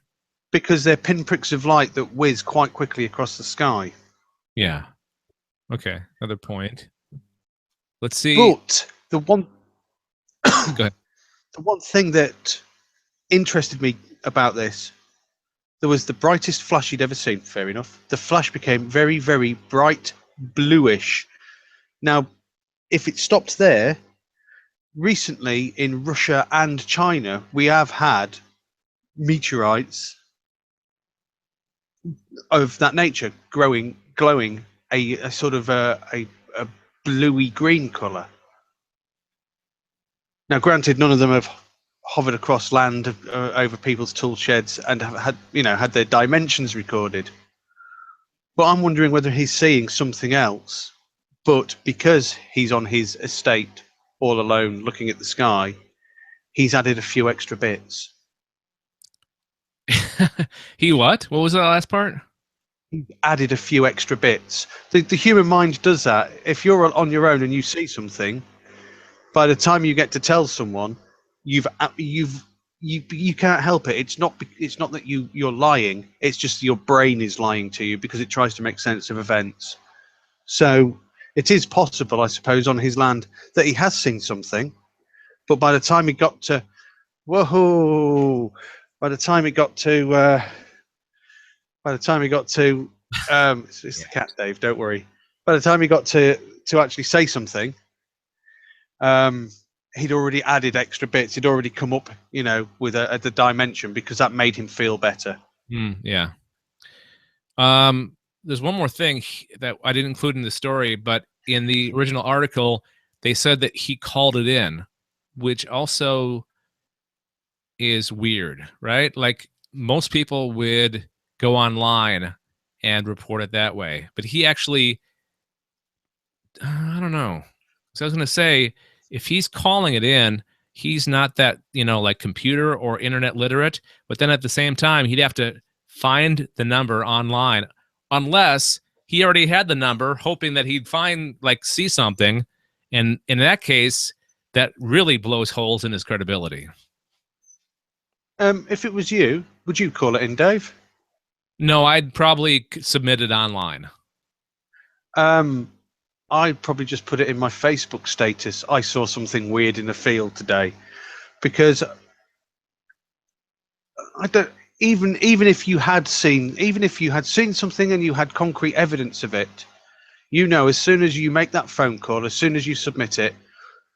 Because they're pinpricks of light that whiz quite quickly across the sky. Yeah. Okay. Another point. Let's see. But the one, Go ahead. The one thing that interested me about this, there was the brightest flash you'd ever seen. Fair enough. The flash became very, very bright bluish. Now, if it stopped there, recently in Russia and China, we have had meteorites of that nature glowing a sort of a bluey green color. Now, granted, none of them have hovered across land over people's tool sheds and have had their dimensions recorded. But I'm wondering whether he's seeing something else. But because he's on his estate all alone looking at the sky, he's added a few extra bits. He what? What was the last part? He added a few extra bits. The human mind does that. If you're on your own and you see something, by the time you get to tell someone, you can't help it. It's not that you're lying. It's just your brain is lying to you because it tries to make sense of events. So it is possible, I suppose, on his land that he has seen something, but by the time he got to, it's the cat, Dave. Don't worry. By the time he got to actually say something, he'd already added extra bits. He'd already come up, with the dimension because that made him feel better. Yeah. There's one more thing that I didn't include in the story, but in the original article, they said that he called it in, which also is weird, right? Like most people would go online and report it that way, but he actually, I don't know. So I was going to say, if he's calling it in, he's not that, like computer or internet literate, but then at the same time, he'd have to find the number online unless he already had the number, hoping that he'd see something. And in that case, that really blows holes in his credibility. If it was you, would you call it in, Dave? No, I'd probably submit it online. I'd probably just put it in my Facebook status. I saw something weird in the field today, because I don't. Even if you had seen something and you had concrete evidence of it, as soon as you make that phone call, as soon as you submit it,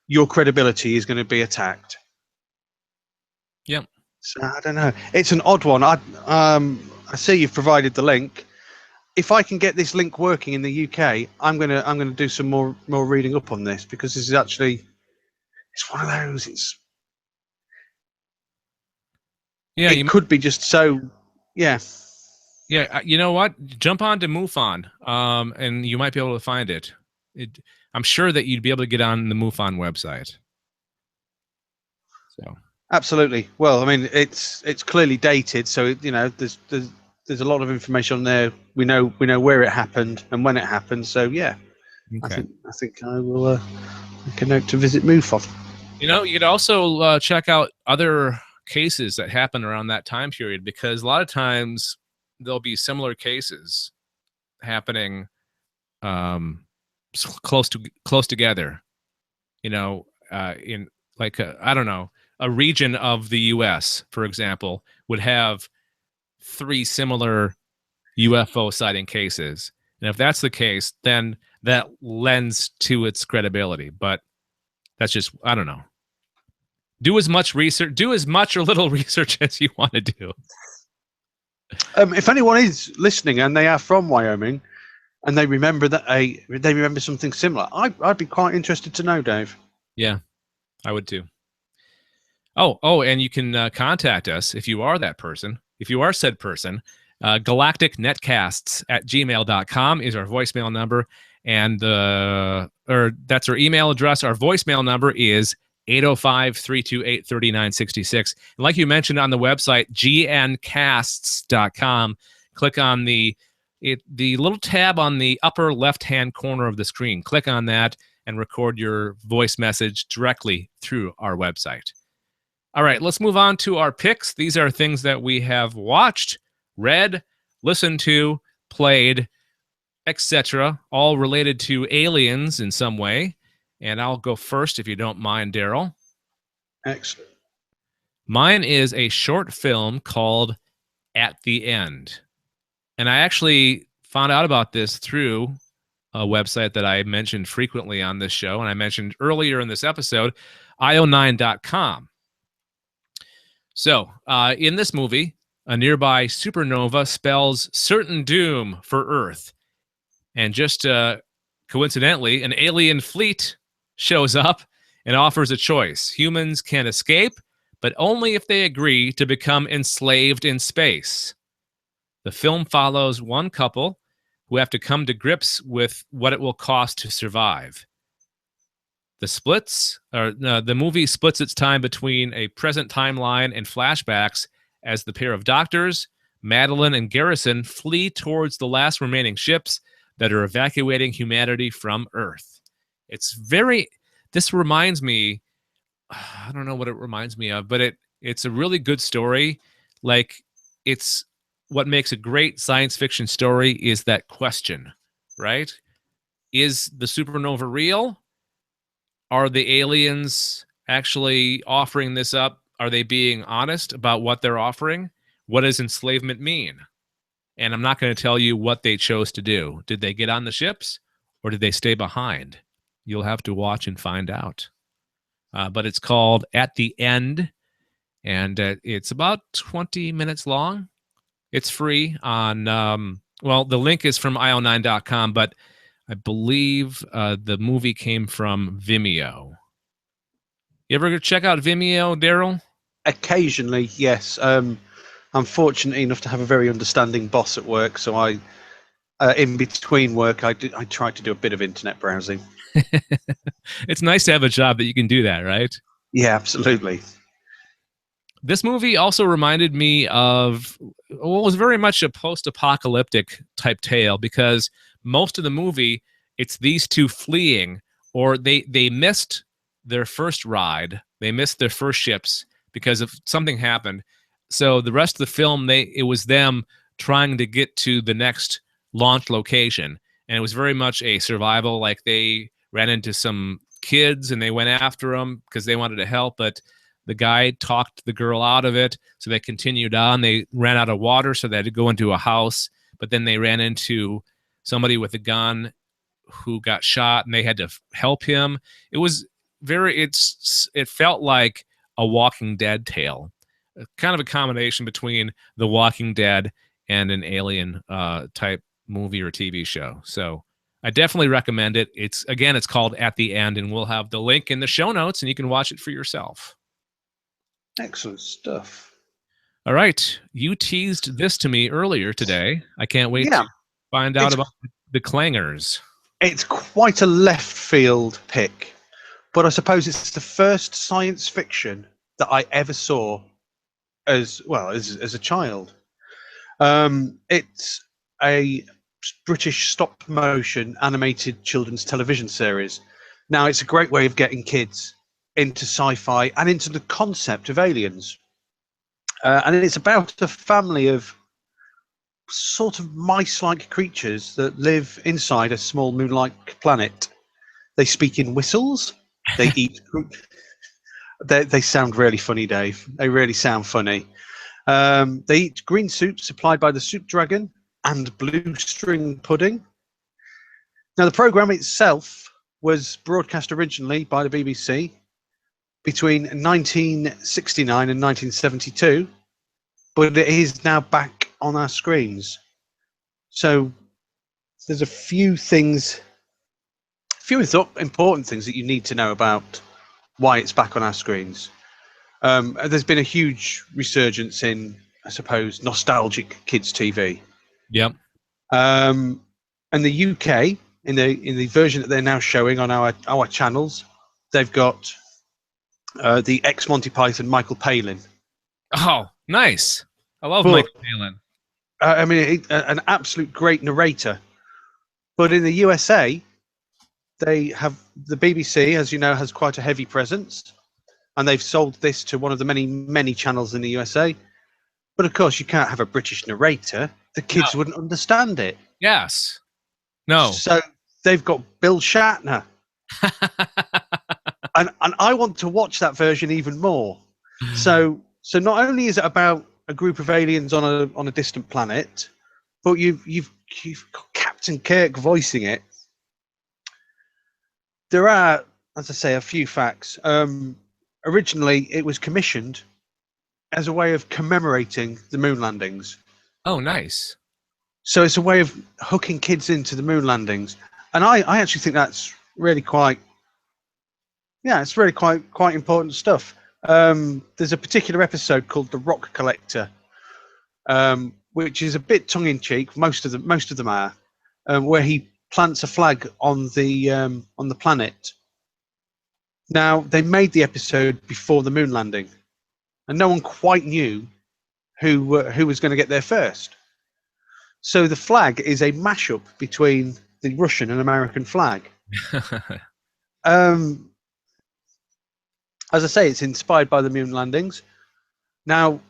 your credibility is going to be attacked. Yep. So I don't know. It's an odd one. I see you've provided the link. If I can get this link working in the UK, I'm gonna do some more reading up on this, because this is actually it's one of those. Yeah, it could be just so. Yeah. Yeah, you know what? Jump on to MUFON, and you might be able to find it. I'm sure that you'd be able to get on the MUFON website. So Absolutely. Well, I mean, it's clearly dated, so there's a lot of information on there. We know where it happened and when it happened. So yeah, okay. I think I will make a note to visit MUFON. You could also check out other cases that happened around that time period, because a lot of times there'll be similar cases happening close together. In like I don't know, a region of the U.S., for example, would have 3 similar UFO sighting cases, and if that's the case, then that lends to its credibility. But that's just, I don't know. Do as much or little research as you want to do. If anyone is listening and they are from Wyoming and they remember something similar, I'd be quite interested to know, Dave. Yeah, I would too. Oh, and you can contact us if you are that person. If you are said person, galacticnetcasts@gmail.com is our voicemail number, and that's our email address. Our voicemail number is 805-328-3966. And like you mentioned on the website, gncasts.com, click on the little tab on the upper left-hand corner of the screen. Click on that and record your voice message directly through our website. All right, let's move on to our picks. These are things that we have watched, read, listened to, played, etc., all related to aliens in some way. And I'll go first, if you don't mind, Darryl. Excellent. Mine is a short film called At the End. And I actually found out about this through a website that I mentioned frequently on this show, and I mentioned earlier in this episode, io9.com. So, in this movie, a nearby supernova spells certain doom for Earth. And just coincidentally, an alien fleet shows up and offers a choice. Humans can escape, but only if they agree to become enslaved in space. The film follows one couple who have to come to grips with what it will cost to survive. The movie splits its time between a present timeline and flashbacks as the pair of doctors, Madeline and Garrison, flee towards the last remaining ships that are evacuating humanity from Earth. This reminds me, I don't know what it reminds me of, but it's a really good story. Like, it's what makes a great science fiction story is that question, right? Is the supernova real? Are the aliens actually offering this up? Are they being honest about what they're offering? What does enslavement mean? And I'm not going to tell you what they chose to do. Did they get on the ships or did they stay behind? You'll have to watch and find out. But it's called At the End, and it's about 20 minutes long. It's free on, the link is from io9.com, but I believe the movie came from Vimeo. You ever check out Vimeo, Darryl? Occasionally, yes. I'm fortunate enough to have a very understanding boss at work, so I, in between work, I try to do a bit of internet browsing. It's nice to have a job that you can do that, right? Yeah, absolutely. This movie also reminded me of what was very much a post-apocalyptic type tale, because most of the movie, it's these two fleeing, or they missed their first ride. They missed their first ships because of something happened. So the rest of the film, it was them trying to get to the next launch location. And it was very much a survival. Like, they ran into some kids and they went after them because they wanted to help, but the guy talked the girl out of it. So they continued on. They ran out of water, so they had to go into a house. But then they ran into somebody with a gun who got shot, and they had to help him. It was it felt like a Walking Dead tale, kind of a combination between The Walking Dead and an alien type movie or TV show. So I definitely recommend it. It's called At the End, and we'll have the link in the show notes, and you can watch it for yourself. Excellent stuff. All right. You teased this to me earlier today. I can't wait to find out about the Clangers. It's quite a left field pick, but I suppose it's the first science fiction that I ever saw as a child. It's a British stop motion animated children's television series. Now, it's a great way of getting kids into sci-fi and into the concept of aliens. And it's about a family of sort of mice-like creatures that live inside a small moon-like planet. They speak in whistles. They eat. They sound really funny, Dave. They really sound funny. They eat green soup supplied by the soup dragon and blue string pudding. Now, the program itself was broadcast originally by the BBC between 1969 and 1972, but it is now back on our screens. So there's a few important things that you need to know about why it's back on our screens. There's been a huge resurgence in, I suppose, nostalgic kids' TV. Yep. And the UK, in the version that they're now showing on our channels, they've got the ex-Monty Python Michael Palin. Oh, nice. I love Michael Palin. I mean, an absolute great narrator. But in the USA, they have the BBC, as you know, has quite a heavy presence, and they've sold this to one of the many channels in the USA. But of course, you can't have a British narrator. The kids wouldn't understand it. Yes. No. So they've got Bill Shatner. and I want to watch that version even more. So not only is it about a group of aliens on a distant planet, but you've got Captain Kirk voicing it. There are, as I say, a few facts. Originally, it was commissioned as a way of commemorating the moon landings. Oh, nice. So it's a way of hooking kids into the moon landings. And I actually think that's really quite important stuff. There's a particular episode called The Rock Collector, which is a bit tongue-in-cheek. Most of them are, where he plants a flag on the planet. Now, they made the episode before the moon landing, and no one quite knew who was going to get there first. So the flag is a mashup between the Russian and American flag. As I say, it's inspired by the moon landings. Now,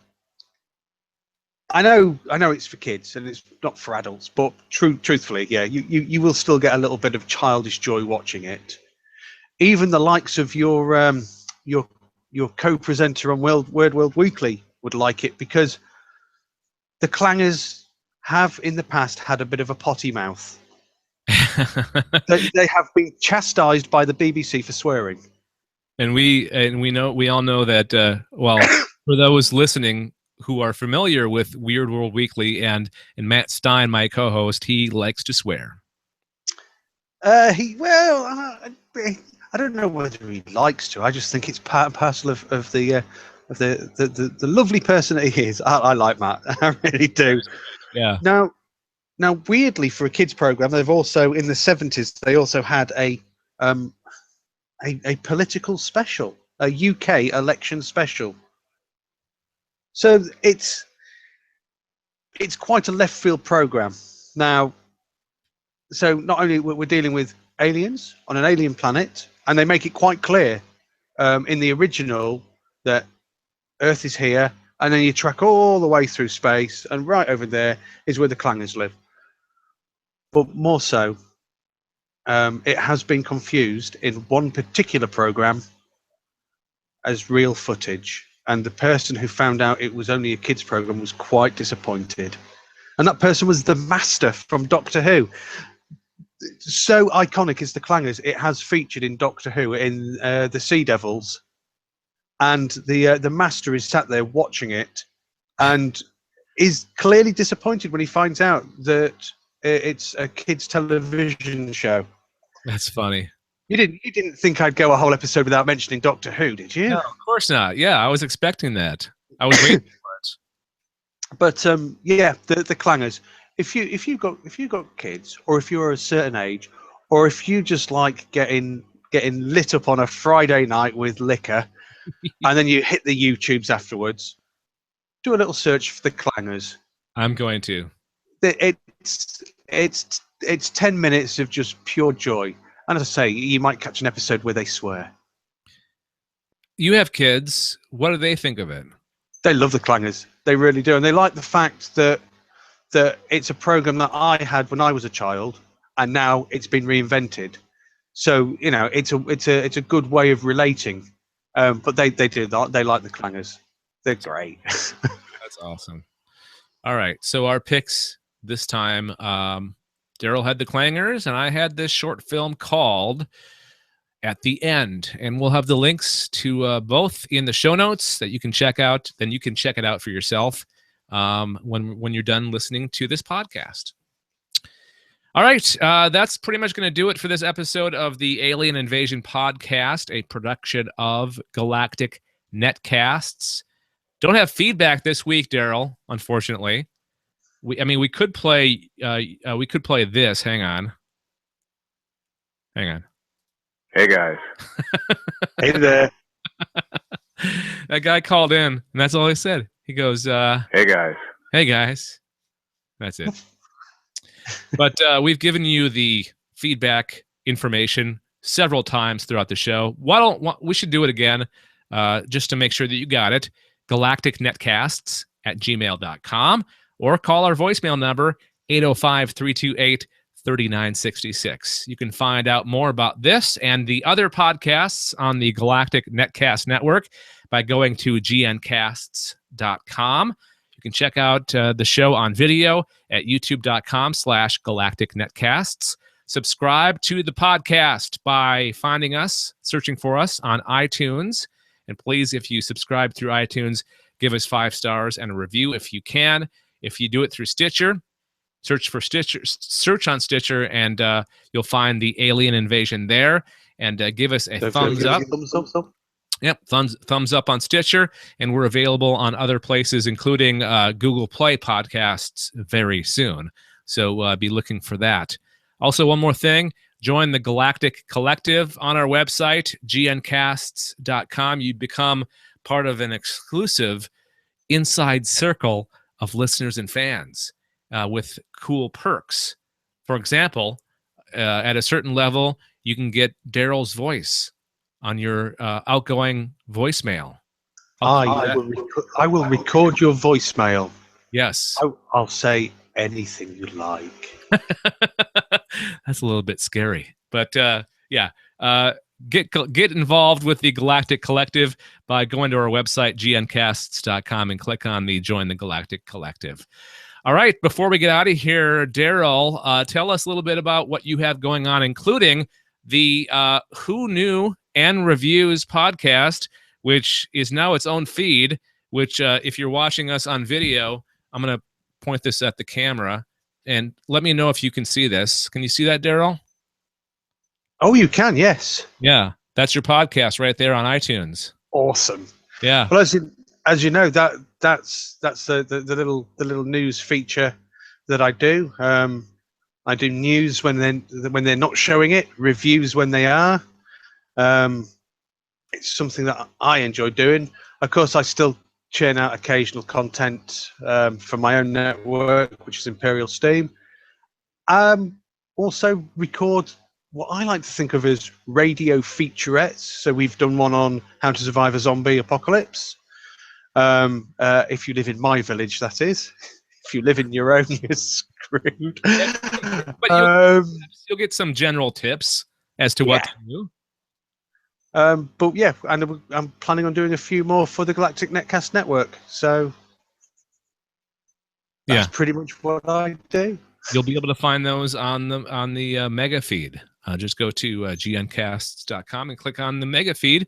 I know it's for kids and it's not for adults, but truthfully, yeah, you will still get a little bit of childish joy watching it. Even the likes of your co-presenter on Word World Weekly would like it, because the Clangers have in the past had a bit of a potty mouth. They have been chastised by the BBC for swearing. And we all know that. Well, for those listening who are familiar with Weird World Weekly and Matt Stein, my co-host, he likes to swear. I don't know whether he likes to. I just think it's part and parcel of the lovely person that he is. I like Matt. I really do. Yeah. Now, weirdly, for a kids program, they've also in the 70s they also had a political special, a UK election special. So it's quite a left field program. Now, so not only we're dealing with aliens on an alien planet, and they make it quite clear in the original that Earth is here, and then you track all the way through space, and right over there is where the Clangers live. But more so, it has been confused in one particular program as real footage, and the person who found out it was only a kids program was quite disappointed. And that person was the Master from Doctor Who. So iconic is the Clangers, it has featured in Doctor Who in the Sea Devils, and the Master is sat there watching it and is clearly disappointed when he finds out that It's a kids' television show. That's funny. You didn't think I'd go a whole episode without mentioning Doctor Who, did you? No, of course not. Yeah, I was expecting that. I was waiting for it. But yeah, the Clangers. If you got kids, or if you're a certain age, or if you just like getting lit up on a Friday night with liquor, and then you hit the YouTubes afterwards, do a little search for the Clangers. I'm going to. It's 10 minutes of just pure joy, and as I say, you might catch an episode where they swear. You have kids. What do they think of it? They love the Clangers. They really do, and they like the fact that it's a program that I had when I was a child, and now it's been reinvented. So it's a good way of relating. But they do that. They like the Clangers. They're great. That's awesome. All right, so our picks this time. Darryl had the Clangers, and I had this short film called At the End, and we'll have the links to both in the show notes that you can check out. Then you can check it out for yourself when you're done listening to this podcast. All right, that's pretty much going to do it for this episode of the Alien Invasion Podcast, a production of Galactic Netcasts. Don't have feedback this week, Darryl, unfortunately. We could play this. Hang on. Hey guys. Hey there. That guy called in, and that's all he said. He goes, hey guys. Hey guys. That's it. But we've given you the feedback information several times throughout the show. We should do it again, just to make sure that you got it. galacticnetcasts@gmail.com, or call our voicemail number 805-328-3966. You can find out more about this and the other podcasts on the Galactic Netcast Network by going to gncasts.com. You can check out the show on video at youtube.com/galacticnetcasts. Subscribe to the podcast by finding us, searching for us on iTunes. And please, if you subscribe through iTunes, give us 5 stars and a review if you can. If you do it through Stitcher, search on Stitcher, and you'll find the Alien Invasion there. And give us a thumbs up. Yep, thumbs up on Stitcher, and we're available on other places, including Google Play Podcasts very soon. So be looking for that. Also, one more thing. Join the Galactic Collective on our website, gncasts.com. You become part of an exclusive inside circle of listeners and fans with cool perks. For example, at a certain level, you can get Darryl's voice on your outgoing voicemail. I will record your voicemail. Yes. I'll say anything you like. That's a little bit scary, but yeah. Get involved with the Galactic Collective by going to our website, gncasts.com, and click on the Join the Galactic Collective. All right, before we get out of here, Darryl, tell us a little bit about what you have going on, including the Who Knew and Reviews podcast, which is now its own feed, which if you're watching us on video, I'm going to point this at the camera, and let me know if you can see this. Can you see that, Darryl? Oh, you can, yes. Yeah, that's your podcast right there on iTunes. Awesome. Yeah. Well, as you know, that's the little news feature that I do. I do news when they're not showing it, reviews when they are. It's something that I enjoy doing. Of course, I still churn out occasional content for my own network, which is Imperial Steam. Also record what I like to think of as radio featurettes. So we've done one on how to survive a zombie apocalypse. If you live in my village, that is. If you live in your own, you're screwed. But you'll get some general tips as to what to do. But yeah, and I'm planning on doing a few more for the Galactic Netcast Network. So that's pretty much what I do. You'll be able to find those on the mega feed. Just go to gncasts.com and click on the mega feed,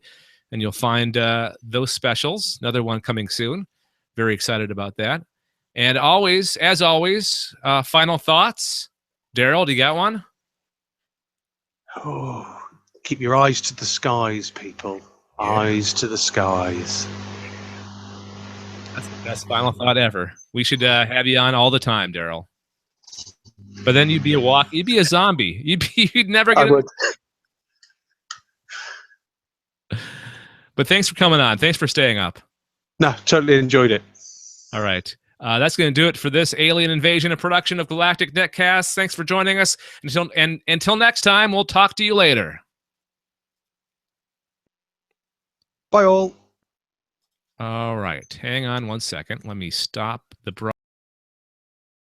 and you'll find those specials. Another one coming soon. Very excited about that. And as always, final thoughts. Darryl, do you got one? Oh, keep your eyes to the skies, people. Yeah. Eyes to the skies. That's the best final thought ever. We should have you on all the time, Darryl. But then you'd be a zombie. You'd never get it. But thanks for coming on. Thanks for staying up. No, totally enjoyed it. All right. That's going to do it for this Alien Invasion, a production of Galactic Netcast. Thanks for joining us. Until next time, we'll talk to you later. Bye all. All right. Hang on one second. Let me stop the broadcast.